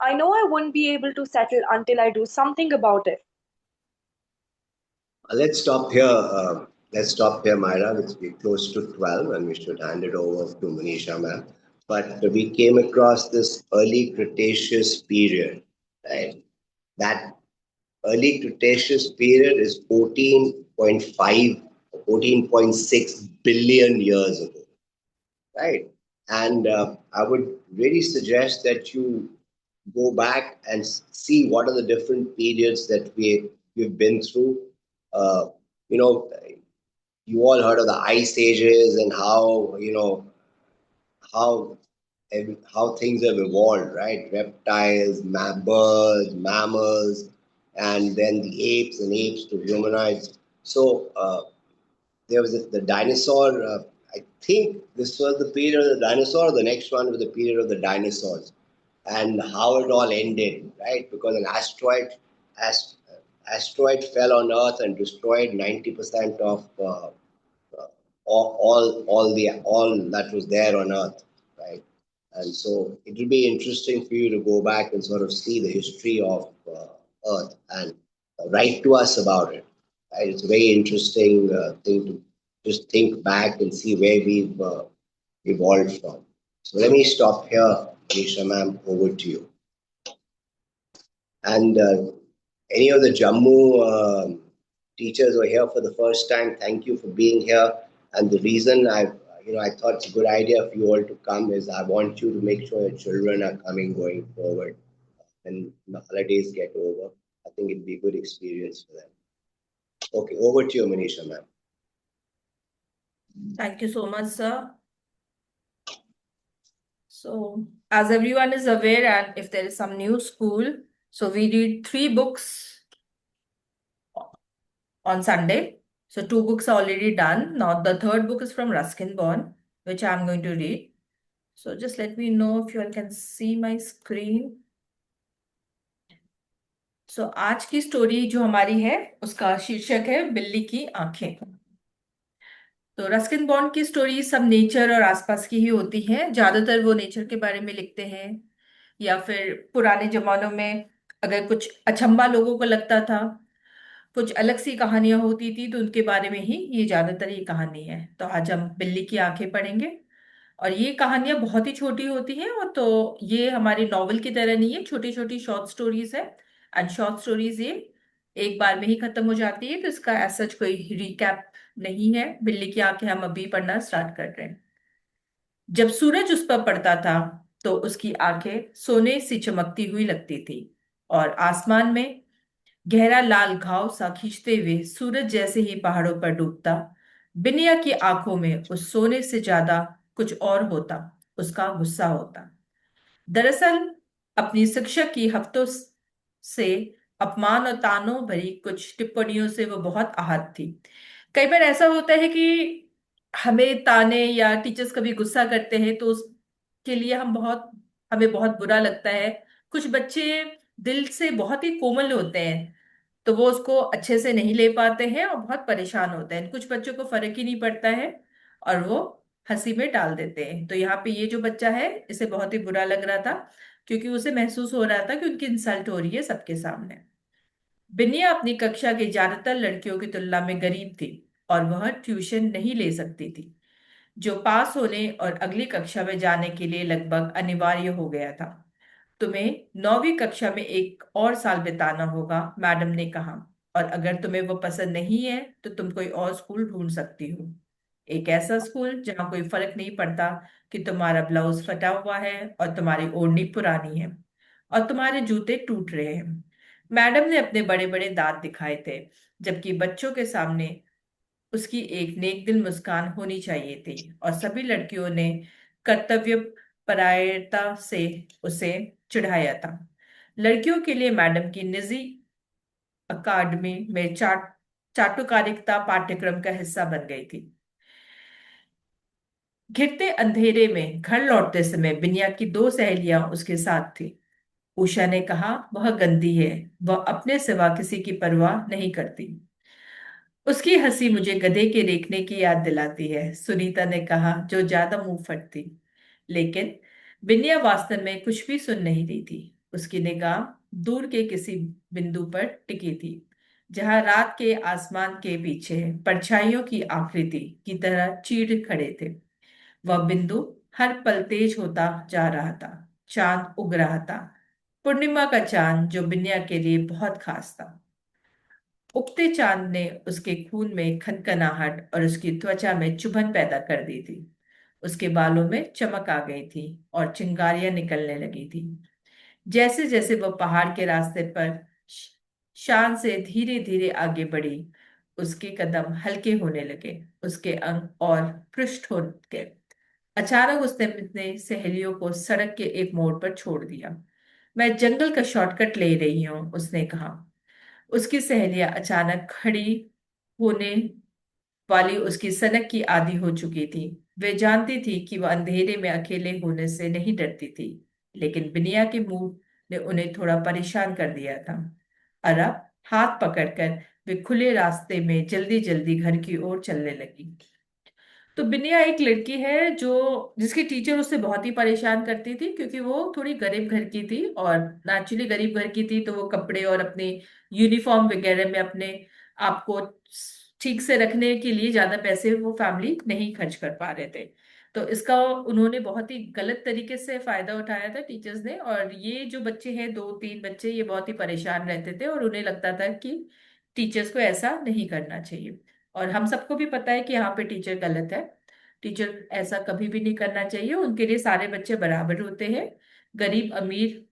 I know I won't be able to settle until I do something about it.
Let's stop here. Let's stop here, Myra. It's be close to 12, and we should hand it over to Manisha, ma'am. But we came across this early Cretaceous period, right? That early Cretaceous period is 14.5, 14.6 billion years ago, right? And I would really suggest that you go back and see what are the different periods that we've been through. Uh, you know, you all heard of the ice ages and how how how things have evolved, right? Reptiles, birds, mammals, and then the apes and apes to humanoids. So there was the dinosaur. I think this was the period of the dinosaur. The next one was the period of the dinosaurs, and how it all ended, right? Because an ast- asteroid fell on Earth and destroyed 90% of all that was there on Earth, right? And so it will be interesting for you to go back and sort of see the history of Earth and write to us about it. Right? It's a very interesting thing to just think back and see where we've evolved from. So let me stop here, Manisha ma'am, over to you. And any of the Jammu teachers who are here for the first time, thank you for being here. And the reason I thought it's a good idea for you all to come is I want you to make sure your children are coming going forward when the holidays get over. I think it'd be a good experience for them. Okay, over to you, Manisha ma'am.
Thank you so much, sir. So, as everyone is aware, and if there is some new school, so we read 3 books on Sunday. So 2 books are already done. Now the third book is from Ruskin Bond, which I'm going to read. So just let me know if you all can see my screen. So आज की story जो हमारी है उसका शीर्षक है बिल्ली की आंखें। तो रस्किन बॉन्ड की स्टोरी सब नेचर और आसपास की ही होती है। ज्यादातर वो नेचर के बारे में लिखते हैं या फिर पुराने जमानों में अगर कुछ अचंभा लोगों को लगता था, कुछ अलग सी कहानियां होती थी, तो उनके बारे में ही ये ज्यादातर ये कहानी है। तो आज हम बिल्ली की आंखें पढ़ेंगे और ये कहानियां बहुत ही छोटी होती हैं, और तो ये हमारी नॉवल की तरह नहीं है, छोटी छोटी शॉर्ट स्टोरीज है। एंड शॉर्ट स्टोरीज ये एक बार में ही खत्म हो जाती है, तो इसका ऐसा कोई रिकैप नहीं है, बिल्ली की आंखें हम अभी पढ़ना स्टार्ट कर रहे हैं। जब सूरज उस पर पड़ता था तो उसकी आंखें सोने सी चमकती हुई लगती थी, और आसमान में गहरा लाल घाव सा खींचते हुए सूरज जैसे ही पहाड़ों पर डूबता, बिनिया की आंखों में उस सोने से ज्यादा कुछ और होता, उसका गुस्सा होता। दरअसल अपनी शिक्षक की हफ्तों से अपमान और तानों भरी कुछ टिप्पणियों से वो बहुत आहत थी। कई बार ऐसा होता है कि हमें ताने या टीचर्स कभी गुस्सा करते हैं तो उसके लिए हमें बहुत बुरा लगता है। कुछ बच्चे दिल से बहुत ही कोमल होते हैं, तो वो उसको अच्छे से नहीं ले पाते हैं और बहुत परेशान होते हैं। कुछ बच्चों को फर्क ही नहीं पड़ता है और वो हंसी में डाल देते हैं। तो यहाँ पे ये जो बच्चा है, इसे बहुत ही बुरा लग रहा था, क्योंकि उसे महसूस हो रहा था कि उनकी इंसल्ट हो रही है सबके सामने। बिनिया अपनी कक्षा की ज्यादातर लड़कियों की तुलना में गरीब थी और वह ट्यूशन नहीं ले सकती थी, जो पास होने और अगली कक्षा में जाने के लिए लगभग अनिवार्य हो गया था। तुम्हें 9वीं कक्षा में एक और साल बिताना होगा, मैडम ने कहा, और अगर तुम्हें वो पसंद नहीं है तो तुम कोई और स्कूल ढूंढ सकती हो। एक ऐसा स्कूल जहां कोई फर्क नहीं पड़ता कि तुम्हारा ब्लाउज फटा हुआ है और तुम्हारी ओढ़नी पुरानी है और तुम्हारे जूते टूट रहे हैं। मैडम ने अपने बड़े बड़े दांत दिखाए थे, जबकि बच्चों के सामने उसकी एक नेक दिल मुस्कान होनी चाहिए थी, और सभी लड़कियों ने कर्तव्य परायणता से उसे चिढ़ाया था। लड़कियों के लिए मैडम की निजी अकादमी में चाटुकारिता पाठ्यक्रम का हिस्सा बन गई थी। घिरते अंधेरे में घर लौटते समय बिनिया की 2 सहेलियां उसके साथ थी। उषा ने कहा, वह गंदी है, वह अपने सिवा किसी की परवाह नहीं करती। उसकी हंसी मुझे गधे के रेखने की याद दिलाती है, सुनीता ने कहा, जो ज्यादा मुंह फट थी। लेकिन बिनिया वास्तव में कुछ भी सुन नहीं रही थी। उसकी निगाह दूर के किसी बिंदु पर टिकी थी, जहां रात के आसमान के पीछे परछाइयों की आकृति की तरह चीर खड़े थे। वह बिंदु हर पल तेज होता जा रहा था। चांद उग रहा था, पूर्णिमा का चांद, जो बिनिया के लिए बहुत खास था। उगते चांद ने उसके खून में खनखनाहट और उसकी त्वचा में चुभन पैदा कर दी थी। उसके बालों में चमक आ गई थी और चिंगारियां निकलने लगी थी। जैसे जैसे वह पहाड़ के रास्ते पर श- शान से धीरे धीरे आगे बढ़ी, उसके कदम हल्के होने लगे, उसके अंग और पृष्ठ हो गए। अचानक उसने अपने सहेलियों को सड़क के एक मोड़ पर छोड़ दिया। मैं जंगल का शॉर्टकट ले रही हूँ, उसने कहा। उसकी सहेलियां अचानक खड़ी होने वाली उसकी सनक की आदी हो चुकी थी। वे जानती थी कि वह अंधेरे में अकेले होने से नहीं डरती थी, लेकिन बिनिया के मुंह ने उन्हें थोड़ा परेशान कर दिया था। और अब हाथ पकड़कर वे खुले रास्ते में जल्दी जल्दी घर की ओर चलने लगी। तो बिनिया एक लड़की है जो जिसकी टीचर उससे बहुत ही परेशान करती थी, क्योंकि वो थोड़ी गरीब घर की थी, और नेचुरली गरीब घर की थी तो वो कपड़े और अपने यूनिफॉर्म वगैरह में अपने आप को ठीक से रखने के लिए ज्यादा पैसे वो फैमिली नहीं खर्च कर पा रहे थे। तो इसका उन्होंने बहुत ही गलत तरीके से फायदा उठाया था टीचर्स ने, और ये जो बच्चे हैं, 2-3 बच्चे, ये बहुत ही परेशान रहते थे और उन्हें लगता था कि टीचर्स को ऐसा नहीं करना चाहिए। और हम सबको भी पता है कि यहाँ पे टीचर गलत है। टीचर ऐसा कभी भी नहीं करना चाहिए, उनके लिए सारे बच्चे बराबर होते हैं। गरीब अमीर,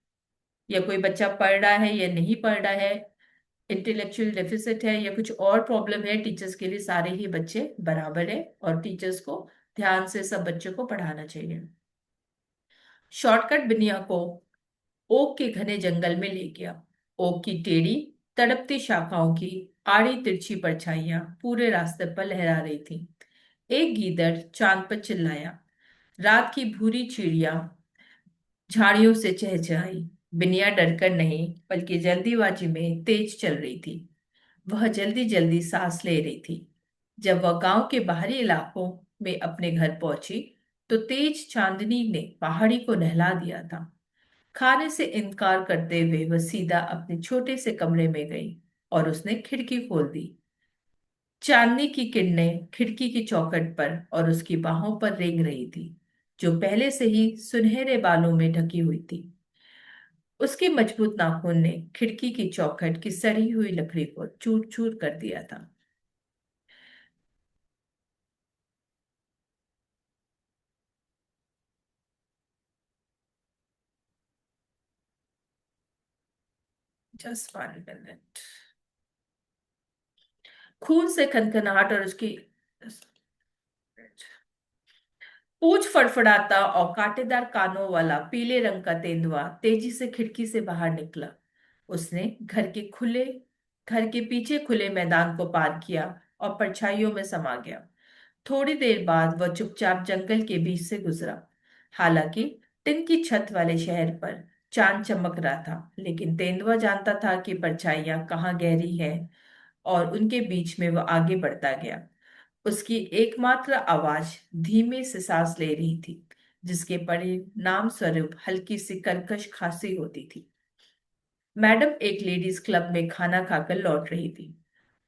या कोई बच्चा पढ़ रहा है या नहीं पढ़ रहा है, इंटेलेक्चुअल डेफिसिट है या कुछ और प्रॉब्लम है, टीचर्स के लिए सारे ही बच्चे बराबर है, और टीचर्स को ध्यान से सब बच्चों को पढ़ाना चाहिए। शॉर्टकट बिनिया को ओक के घने जंगल में ले गया। ओक की टेढ़ी तड़पती शाखाओं की आड़ी तिरछी परछाइयां पूरे रास्ते पर लहरा रही थी। एक गीदड़ चांद पर चिल्लाया। रात की भूरी चिड़िया झाड़ियों से चहचहाई। बिनिया डरकर नहीं, बल्कि जल्दीबाजी में तेज चल रही थी। वह जल्दी जल्दी सांस ले रही थी। जब वह गांव के बाहरी इलाकों में अपने घर पहुंची, तो तेज चांदनी ने पहाड़ी को नहला दिया था। खाने से इनकार करते हुए वह सीधा अपने छोटे से कमरे में गई और उसने खिड़की खोल दी। चांदनी की किरणें खिड़की की चौखट पर और उसकी बाहों पर रेंग रही थी, जो पहले से ही सुनहरे बालों में ढकी हुई थी। उसके मजबूत नाखून ने खिड़की की चौखट की सड़ी हुई लकड़ी को चूर चूर कर दिया था। Just 1 minute. खून से खनखनाहट और उसकी पूंछ फड़फड़ाता और कांटेदार कानों वाला पीले रंग का तेंदुआ तेजी से खिड़की से बाहर निकला। उसने घर के पीछे खुले मैदान को पार किया और परछाइयों में समा गया। थोड़ी देर बाद वह चुपचाप जंगल के बीच से गुजरा। हालांकि टिन की छत वाले शहर पर चांद चमक रहा था, लेकिन तेंदुआ जानता था कि परछाइयां कहाँ गहरी है और उनके बीच में वह आगे बढ़ता गया। उसकी एकमात्र आवाज धीमे से सांस ले रही थी, जिसके परिणाम स्वरूप हल्की सी कर्कश खांसी होती थी। मैडम एक लेडीज क्लब में खाना खाकर लौट रही थी।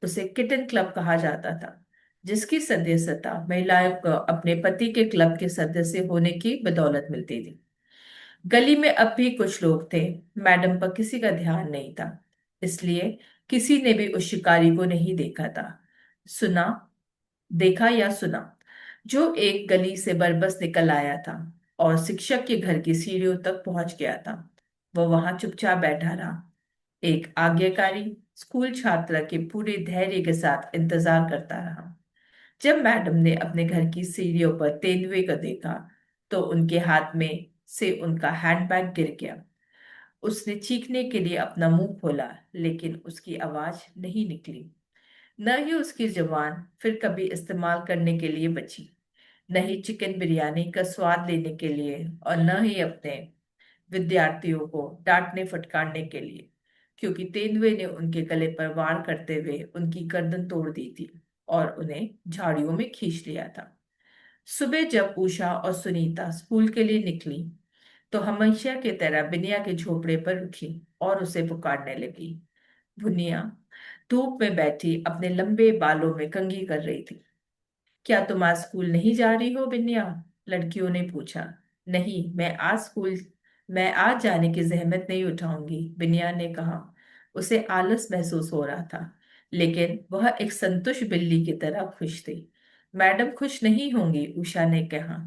उसे किटन क्लब कहा जाता था, जिसकी सदस्यता महिलाओं को अपने पति के क्लब के सदस्य होने की बदौलत मिलती थी। गली में अब भी कुछ लोग थे। मैडम पर किसी का ध्यान नहीं था, इसलिए किसी ने भी उस शिकारी को नहीं सुना देखा या सुना, जो एक गली से बरबस निकल आया था और शिक्षक के घर की सीढ़ियों तक पहुंच गया था। वह वहां चुपचाप बैठा रहा, एक आज्ञाकारी स्कूल छात्र के पूरे धैर्य के साथ इंतजार करता रहा। जब मैडम ने अपने घर की सीढ़ियों पर तेंदुए को देखा, तो उनके हाथ में से उनका हैंडबैग गिर गया। उसने चीखने के लिए अपना मुंह खोला, लेकिन उसकी आवाज नहीं निकली। न ही उसकी जुबान फिर कभी इस्तेमाल करने के लिए बची, न ही चिकन बिरयानी का स्वाद लेने के लिए, और न ही अपने विद्यार्थियों को डांटने फटकारने के लिए, क्योंकि तेंदुए ने उनके गले पर वार करते हुए उनकी गर्दन तोड़ दी थी और उन्हें झाड़ियों में खींच लिया था। सुबह जब उषा और सुनीता स्कूल के लिए निकली, तो हमेशा की तरह बिनिया के झोपड़े पर रुकी और उसे पुकारने लगी। बुनिया धूप में बैठी अपने लंबे बालों में कंघी कर रही थी। क्या तुम आज स्कूल नहीं जा रही हो बिन्या? लड़कियों ने पूछा। नहीं, मैं आज जाने की जहमत नहीं उठाऊंगी, बिन्या ने कहा। उसे आलस महसूस हो रहा था, लेकिन वह एक संतुष्ट बिल्ली की तरह खुश थी। मैडम खुश नहीं होंगी, उषा ने कहा।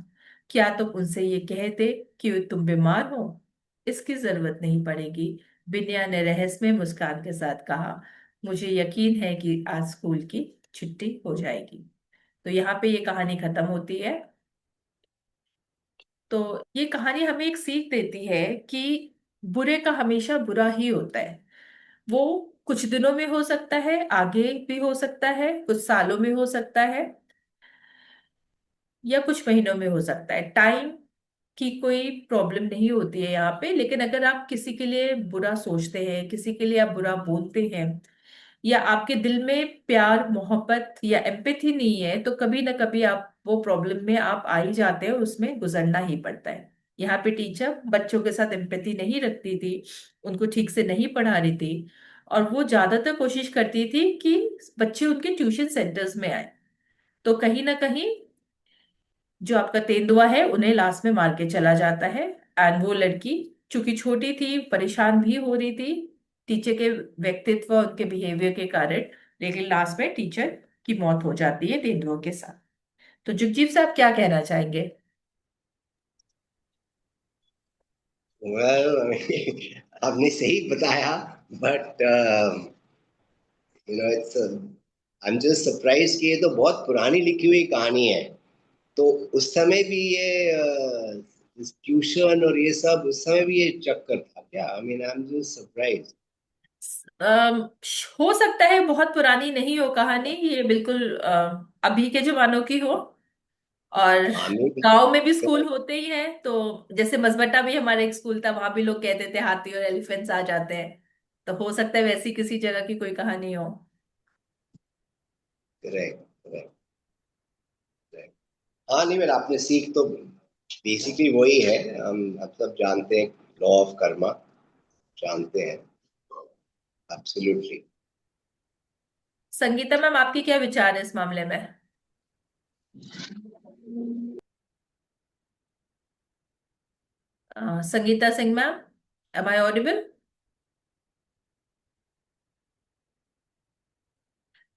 क्या तुम उनसे ये कह दे कि तुम बीमार हो? इसकी जरूरत नहीं पड़ेगी, बिन्या ने रहस्यमय मुस्कान के साथ कहा। मुझे यकीन है कि आज स्कूल की छुट्टी हो जाएगी। तो यहाँ पे ये कहानी खत्म होती है। तो ये कहानी हमें एक सीख देती है कि बुरे का हमेशा बुरा ही होता है। वो कुछ दिनों में हो सकता है, आगे भी हो सकता है, कुछ सालों में हो सकता है, या कुछ महीनों में हो सकता है। टाइम की कोई प्रॉब्लम नहीं होती है यहाँ पे। लेकिन अगर आप किसी के लिए बुरा सोचते हैं, किसी के लिए आप बुरा बोलते हैं, या आपके दिल में प्यार मोहब्बत या एम्पैथी नहीं है, तो कभी ना कभी आप वो प्रॉब्लम में आप आ ही जाते हैं और उसमें गुजरना ही पड़ता है। यहाँ पे टीचर बच्चों के साथ एम्पैथी नहीं रखती थी, उनको ठीक से नहीं पढ़ा रही थी, और वो ज्यादातर कोशिश करती थी कि बच्चे उनके ट्यूशन सेंटर्स में आए। तो कहीं ना कहीं जो आपका तेंदुआ है उन्हें लास्ट में मार के चला जाता है। एंड वो लड़की चूंकि छोटी थी, परेशान भी हो रही थी टीचर के व्यक्तित्व और उनके बिहेवियर के कारण, लेकिन लास्ट में टीचर की मौत हो जाती है तेंदुओं के साथ। तो जुगजीत साहब क्या कहना चाहेंगे?
well, आपने सही बताया, but it's I am just surprise कि ये तो बहुत पुरानी लिखी हुई कहानी है। तो उस समय भी ये ट्यूशन और ये सब, उस समय भी ये चक्कर था क्या? I mean I am just surprise.
Um, हो सकता है बहुत पुरानी नहीं हो कहानी, ये बिल्कुल अभी के जमानों की हो। और
हाँ, मे बी।
गांव में भी स्कूल होते ही हैं, तो जैसे मसबटा भी हमारा एक स्कूल था, वहां भी लोग कहते थे हाथी और एलिफेंट्स आ जाते हैं। तो हो सकता है वैसी किसी जगह की कोई कहानी हो।
Correct, correct, correct. हाँ, नहीं, मेरा आपने सीख तो बेसिकली वही है। हम अब सब जानते हैं, लॉ ऑफ कर्मा जानते हैं। एब्सोल्युटली।
संगीता मैम, आपकी क्या विचार है इस मामले में? Sangeeta Singh ma'am, am I audible?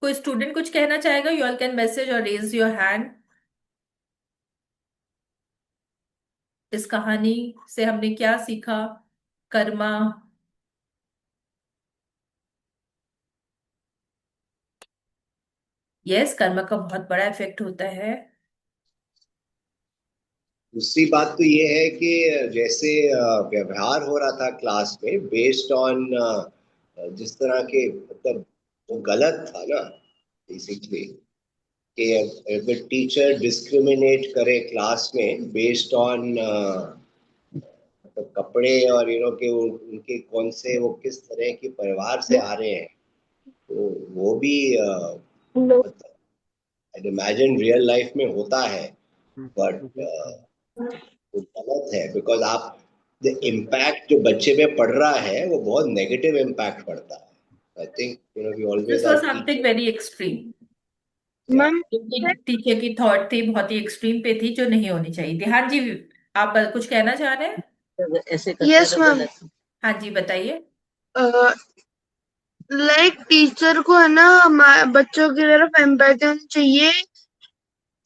कोई स्टूडेंट कुछ कहना चाहेगा? यू ऑल कैन मैसेज और रेज योर हैंड। इस कहानी से हमने क्या सीखा? कर्मा यस, कर्म का बहुत बड़ा इफेक्ट होता है।
दूसरी बात तो ये है कि जैसे व्यवहार हो रहा था क्लास में बेस्ड ऑन जिस तरह के मतलब वो गलत था ना बेसिकली, कि अगर टीचर डिस्क्रिमिनेट करे क्लास में बेस्ड ऑन मतलब कपड़े और कि उनके कौन से वो किस तरह के परिवार से आ रहे हैं, तो वो भी मतलब आई इमेजिन रियल लाइफ में होता है, बट वो गलत है बिकॉज आप द इम्पैक्ट जो बच्चे पे पड़ रहा है वो बहुत नेगेटिव इम्पैक्ट पड़ता है। I think we
this
always
was
are
something
teacher.
Very extreme. Ma'am, teacher की थॉट थी, बहुत ही एक्सट्रीम पे थी, जो नहीं होनी चाहिए थी। हाँ जी, आप कुछ कहना चाह रहे हैं?
ऐसे करते यस तो मैम गलत।
हाँ जी, बताइए।
लाइक टीचर को है ना बच्चों की तरफ एम्पैथी होनी चाहिए,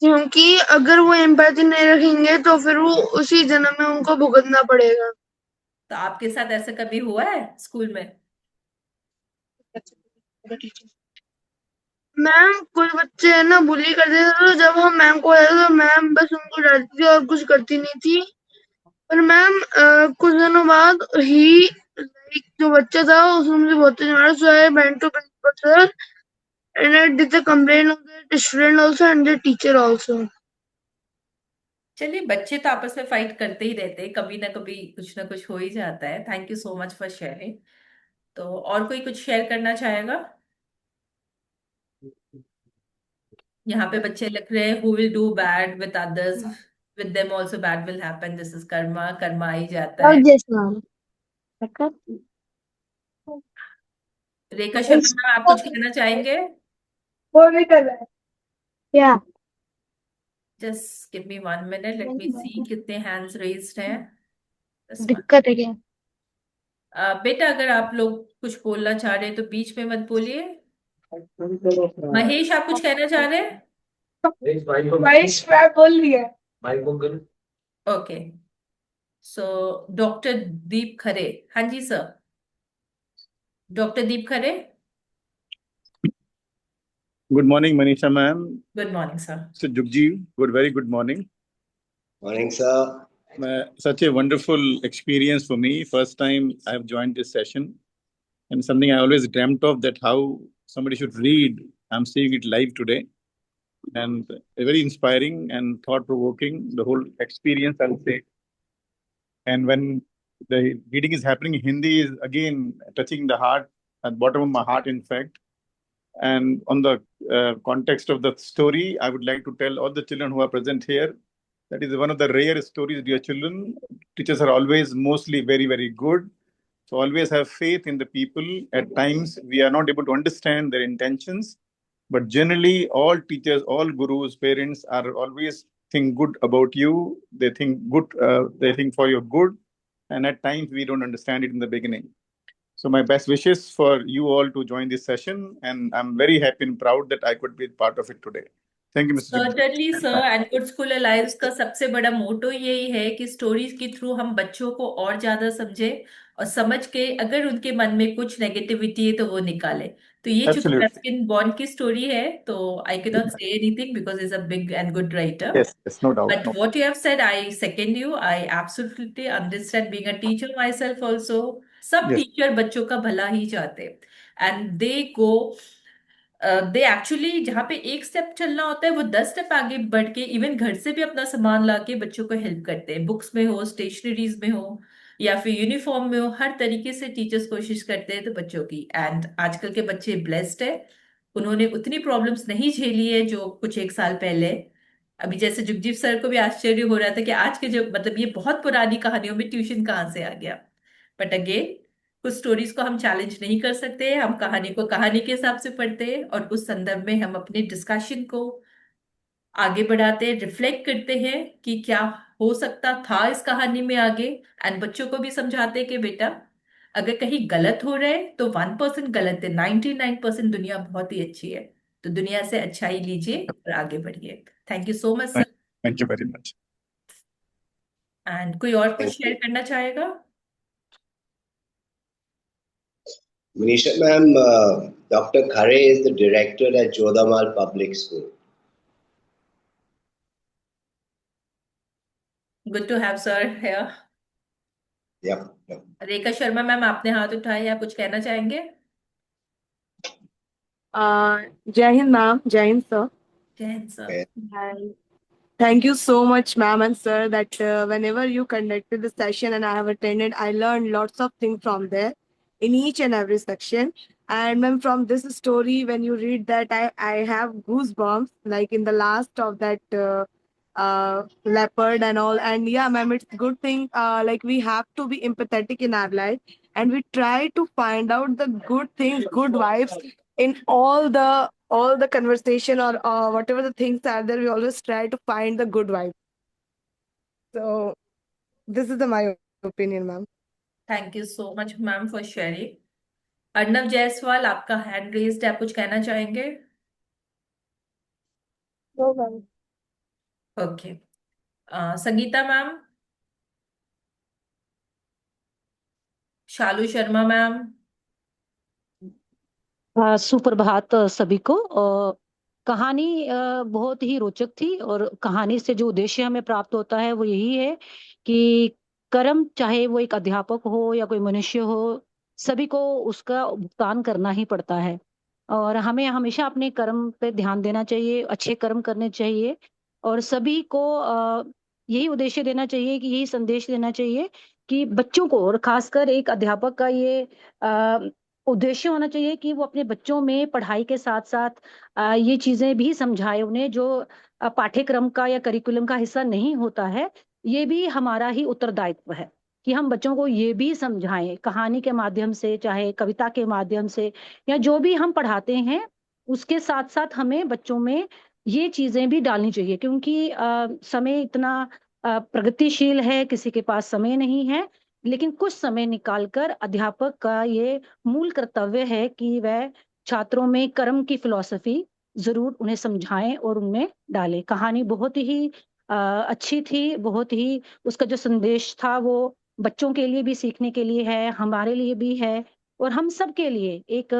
क्योंकि अगर वो एम्पैथी नहीं रखेंगे तो फिर वो उसी जन्म में उनको भुगतना पड़ेगा।
तो आपके साथ ऐसा कभी हुआ है स्कूल में?
मैम कुछ बच्चे है ना बुली करते थे, तो जब हम मैम को बताते तो मैम बस उनको डांटती थी और कुछ करती नहीं थी। पर मैम कुछ दिनों बाद ही लाइक जो बच्चा था उसने मुझे बहुत तेज मारा, so I went to principal sir and I did the complaint of the student also and the teacher also.
चलिए, बच्चे तो आपस में फाइट करते ही रहते हैं, कभी ना कुछ हो ही जाता है। Thank you so much for sharing. तो और कोई कुछ शेयर करना चाहेगा? यहाँ पे बच्चे लिख रहे हैं, who will do bad with others, with them also bad will happen, this is karma. कर्मा ही जाता है।
Yes, ma'am.
Rekha Sharma ma'am, आप कुछ कहना चाहेंगे?
वो भी कर रहा है क्या?
Just give me 1 minute, let me see कितने हैंड्स रेज्ड हैं। This one.
दिक्कत है क्या?
बेटा, अगर आप लोग कुछ बोलना चाह रहे हैं तो बीच में मत बोलिए। महेश, आप कुछ कहना चाह रहे हैं?
वाइस मैं बोल रही है।
Okay, so doctor Deep Khare. हाँ जी sir, doctor Deep Khare.
Good morning, Manisha ma'am.
Good morning sir.
So Jugji, very good morning.
मॉर्निंग सर।
Such a wonderful experience for me. First time I have joined this session, and something I always dreamt of, that how somebody should read. I'm seeing it live today, and very inspiring and thought-provoking. The whole experience, I'll say. And when the reading is happening, Hindi is again touching the heart, at bottom of my heart, in fact. And on the context of the story, I would like to tell all the children who are present here, that is one of the rare stories, dear children. Teachers are always mostly very, very good. So always have faith in the people. At times, we are not able to understand their intentions. But generally, all teachers, all gurus, parents are always think good about you. They think good, they think for your good. And at times, we don't understand it in the beginning. So my best wishes for you all to join this session, and I'm very happy and proud that I could be part of it today. Thank you, Mr. Jagdeep.
Certainly sir, and good school alliance का सबसे बड़ा मोटो यही है कि stories के through हम बच्चों को और ज्यादा समझे, और समझ के अगर उनके मन में कुछ नेगेटिविटी है तो वो निकाले। तो ये चूंकि
Absolutely.
रस्किन बॉन्ड की स्टोरी है, तो I can not say anything because is a big and good writer.
Yes, no doubt.
But what you have said, I second you. I absolutely understand, being a teacher myself also. सब
Yes.
Teacher बच्चों का भला ही चाहते हैं, and they actually जहाँ पे एक step चलना होता है, वो 10 स्टेप आगे बढ़ के इवन घर से भी अपना सामान ला के बच्चों को हेल्प करते हैं। बुक्स में हो, स्टेशनरीज में हो, या फिर यूनिफॉर्म में हो, हर तरीके से टीचर्स कोशिश करते हैं तो बच्चों की। एंड आजकल के बच्चे ब्लेस्ड है, उन्होंने उतनी प्रॉब्लम्स नहीं झेली है जो कुछ एक साल पहले। अभी जैसे जुगजीत सर को भी आश्चर्य हो रहा था कि आज के जो मतलब ये बहुत पुरानी कहानियों में ट्यूशन कहाँ से आ गया। बट अगेन, कुछ स्टोरीज को हम चैलेंज नहीं कर सकते, हम कहानी को कहानी के हिसाब से पढ़ते हैं और उस संदर्भ में हम अपने डिस्कशन को आगे बढ़ाते हैं, रिफ्लेक्ट करते हैं कि क्या हो सकता था इस कहानी में आगे, एंड बच्चों को भी समझाते हैं कि बेटा, अगर कहीं गलत हो रहा है तो 1% गलत है, 99% दुनिया बहुत ही अच्छी है। तो दुनिया से अच्छाई लीजिए और आगे बढ़िए। Thank you so much sir.
Thank you very much.
And कोई और कुछ शेयर करना चाहेगा?
Manisha ma'am, Dr. Khare is the director at Jodamal Public School.
Good to have sir here.
Yep.
Rekha Sharma ma'am, आपने हाथ उठाया, आप कुछ कहना चाहेंगे?
Jai Hind, ma'am. Jai Hind, sir.
जय Hind sir.
Okay.
And thank you so much, ma'am and sir, that whenever you conducted the session and I have attended, I learned lots of things from there in each and every section. And ma'am, from this story, when you read that, I have goosebumps, like in the last of that leopard and all. And yeah, ma'am, it's good thing. Like we have to be empathetic in our life, and we try to find out the good things, good vibes in all the conversation or whatever the things are there. We always try to find the good vibe. So this is my opinion, ma'am.
Thank you so much ma'am for sharing. Arnav Jaiswal, आपका hand raised है, आप कुछ कहना चाहेंगे?
No, ma'am.
Okay. Sangeeta ma'am, Shalu Sharma ma'am.
सुप्रभात सभी को. कहानी बहुत ही रोचक थी और कहानी से जो उद्देश्य हमें प्राप्त होता है वो यही है कि कर्म, चाहे वो एक अध्यापक हो या कोई मनुष्य हो, सभी को उसका भुगतान करना ही पड़ता है और हमें हमेशा अपने कर्म पे ध्यान देना चाहिए, अच्छे कर्म करने चाहिए और सभी को यही उद्देश्य देना चाहिए कि यही संदेश देना चाहिए कि बच्चों को, और खासकर एक अध्यापक का ये उद्देश्य होना चाहिए कि वो अपने बच्चों में पढ़ाई के साथ साथ ये चीजें भी समझाए उन्हें जो पाठ्यक्रम का या करिकुलम का हिस्सा नहीं होता है. ये भी हमारा ही उत्तरदायित्व है कि हम बच्चों को ये भी समझाएं कहानी के माध्यम से, चाहे कविता के माध्यम से, या जो भी हम पढ़ाते हैं उसके साथ साथ हमें बच्चों में ये चीजें भी डालनी चाहिए क्योंकि समय इतना प्रगतिशील है, किसी के पास समय नहीं है, लेकिन कुछ समय निकालकर अध्यापक का ये मूल कर्तव्य है कि वह छात्रों में कर्म की फिलॉसफी जरूर उन्हें समझाएं और उनमें डालें. कहानी बहुत ही अच्छी थी, बहुत ही उसका जो संदेश था वो बच्चों के लिए भी सीखने के लिए है, हमारे लिए भी है और हम सब के लिए एक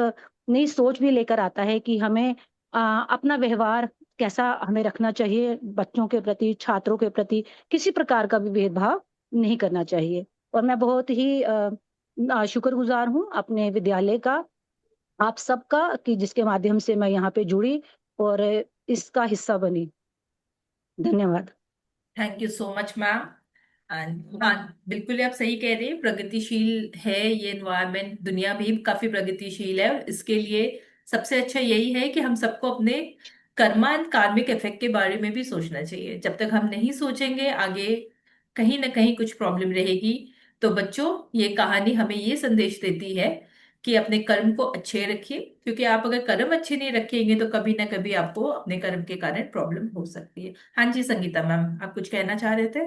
नई सोच भी लेकर आता है कि हमें अपना व्यवहार कैसा हमें रखना चाहिए, बच्चों के प्रति, छात्रों के प्रति किसी प्रकार का भी भेदभाव नहीं करना चाहिए. और मैं बहुत ही शुक्रगुजार हूँ अपने विद्यालय का, आप सबका, कि जिसके माध्यम से मैं यहाँ पे जुड़ी और इसका हिस्सा बनी. धन्यवाद.
Thank you so much ma'am. हाँ, बिल्कुल आप सही कह रहे हैं, प्रगतिशील है ये एनवायरनमेंट, दुनिया भी काफी प्रगतिशील है और इसके लिए सबसे अच्छा यही है कि हम सबको अपने कर्मा एंड कार्मिक इफेक्ट के बारे में भी सोचना चाहिए. जब तक हम नहीं सोचेंगे आगे कहीं ना कहीं कुछ प्रॉब्लम रहेगी. तो बच्चों, ये कहानी हमें ये संदेश देती है कि अपने कर्म को अच्छे रखिए, क्योंकि आप अगर कर्म अच्छे नहीं रखेंगे तो कभी ना कभी आपको अपने कर्म के कारण प्रॉब्लम हो सकती है. हाँ जी संगीता मैम, आप कुछ कहना चाह रहे थे?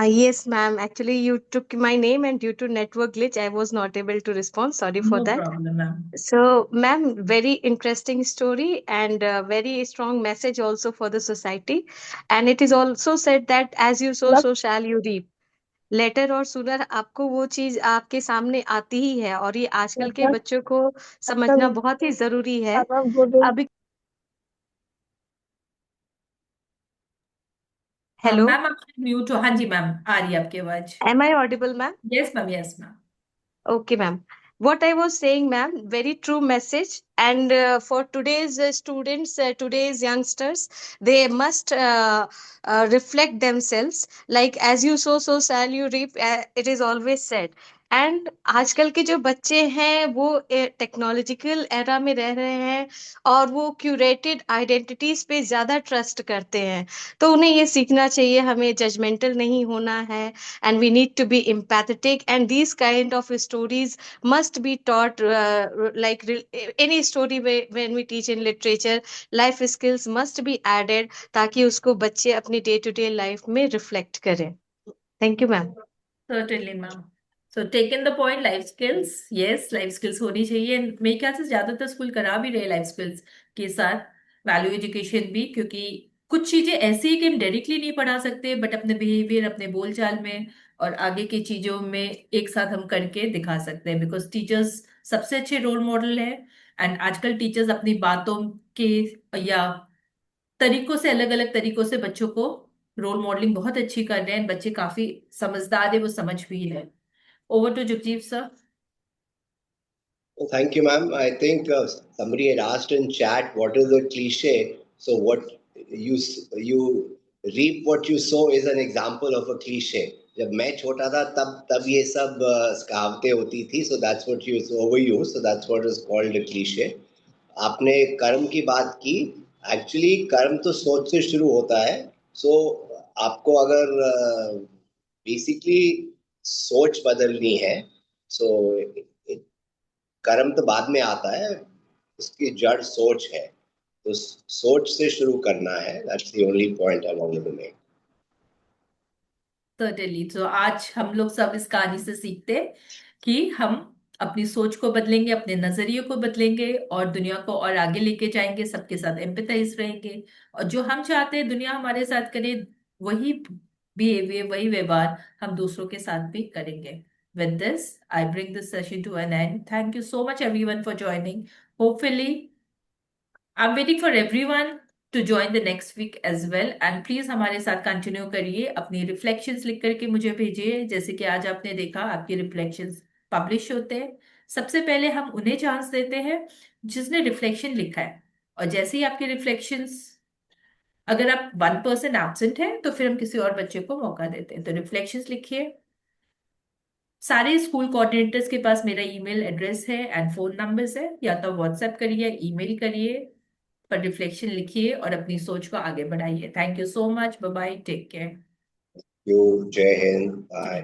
Yes, ma'am. Actually, you took my name, and due to network glitch, I was not able to respond. Sorry for
No
that.
problem, ma'am.
So, ma'am, very interesting story and very strong message also for the society. And it is also said that as you sow, so shall you reap. Later और sooner आपको वो चीज आपके सामने आती ही है और ये आजकल के बच्चों को समझना बहुत ही जरूरी है. अभी हेलो,
मैम आप म्यूट हो. हाँ जी मैम, आ रही है आपकी आवाज.
Am I audible ma'am?
Yes ma'am, yes ma'am.
Okay, ma'am. What I was saying, ma'am, very true message. And for today's students, today's youngsters, they must reflect themselves. Like as you sow, so shall you reap. It is always said. And आजकल के जो बच्चे हैं वो technological era में रह रहे हैं और वो क्यूरेटेड आइडेंटिटीज पे ज्यादा ट्रस्ट करते हैं. तो उन्हें ये सीखना चाहिए, हमें जजमेंटल नहीं होना है and we need to be empathetic, and these kind of stories must be taught any story when we teach in literature, life skills must be added ताकि उसको बच्चे अपनी डे टू डे लाइफ में reflect करें. Thank you ma'am.
Certainly ma'am. So taken the point, life skills. Yes, life skills होनी चाहिए. मेरे ख्याल से ज्यादातर स्कूल करा भी रहे लाइफ स्किल्स के साथ वैल्यू एजुकेशन भी, क्योंकि कुछ चीजें ऐसी है कि हम डायरेक्टली नहीं पढ़ा सकते, बट अपने बिहेवियर, अपने बोलचाल में और आगे की चीजों में एक साथ हम करके दिखा सकते हैं, बिकॉज टीचर्स सबसे अच्छे रोल मॉडल है। एंड आजकल टीचर्स अपनी बातों के या तरीकों से, अलग अलग तरीकों से बच्चों को रोल मॉडलिंग बहुत अच्छी कर रहे हैं। बच्चे काफी समझदार है, वो समझ भी है। Over to Jugjit sir.
Thank you, ma'am. I think somebody had asked in chat, what is the cliche? So what you reap what you sow is an example of a cliche. जब मैं छोटा था तब ये सब कहावतें होती थी. So that's what you overuse. So that's what is called a cliche. आपने कर्म की बात की. Actually कर्म तो सोच से शुरू होता है. So आपको अगर basically सोच बदलनी है, so कर्म तो बाद में आता है, उसकी जड़ सोच है, तो सोच से शुरू करना है. That's the only point I wanted to make.
Certainly. तो आज हम लोग सब इस कहानी से सीखते हैं कि हम अपनी सोच को बदलेंगे, अपने नजरिए को बदलेंगे और दुनिया को और आगे लेके जाएंगे, सबके साथ एम्पैथाइज रहेंगे, और जो हम चाहते हैं दुनिया हमारे साथ करे, वही बिहेवियर, वही व्यवहार हम दूसरों के साथ भी करेंगे. With this, I bring this session to an end. Thank you so much, everyone, for joining. Hopefully, I'm waiting for everyone to join the next week as well. And please हमारे साथ कंटिन्यू करिए, अपनी reflections लिख करके मुझे भेजिए. जैसे कि आज आपने देखा, आपकी रिफ्लेक्शंस पब्लिश होते हैं. सबसे पहले हम उन्हें चांस देते हैं जिसने रिफ्लेक्शन लिखा है, और जैसे ही आपके रिफ्लेक्शंस, अगर आप 1% एब्सेंट है तो फिर हम किसी और बच्चे को मौका देते हैं. तो रिफ्लेक्शंस लिखिए. सारे स्कूल कोऑर्डिनेटर्स के पास मेरा ईमेल एड्रेस है एंड फोन नंबर्स है, या तो व्हाट्सएप करिए, ईमेल करिए, पर रिफ्लेक्शन लिखिए और अपनी सोच को आगे बढ़ाइए. Thank you so much. Bye bye. Take care.
You. जय हिंद. बाय.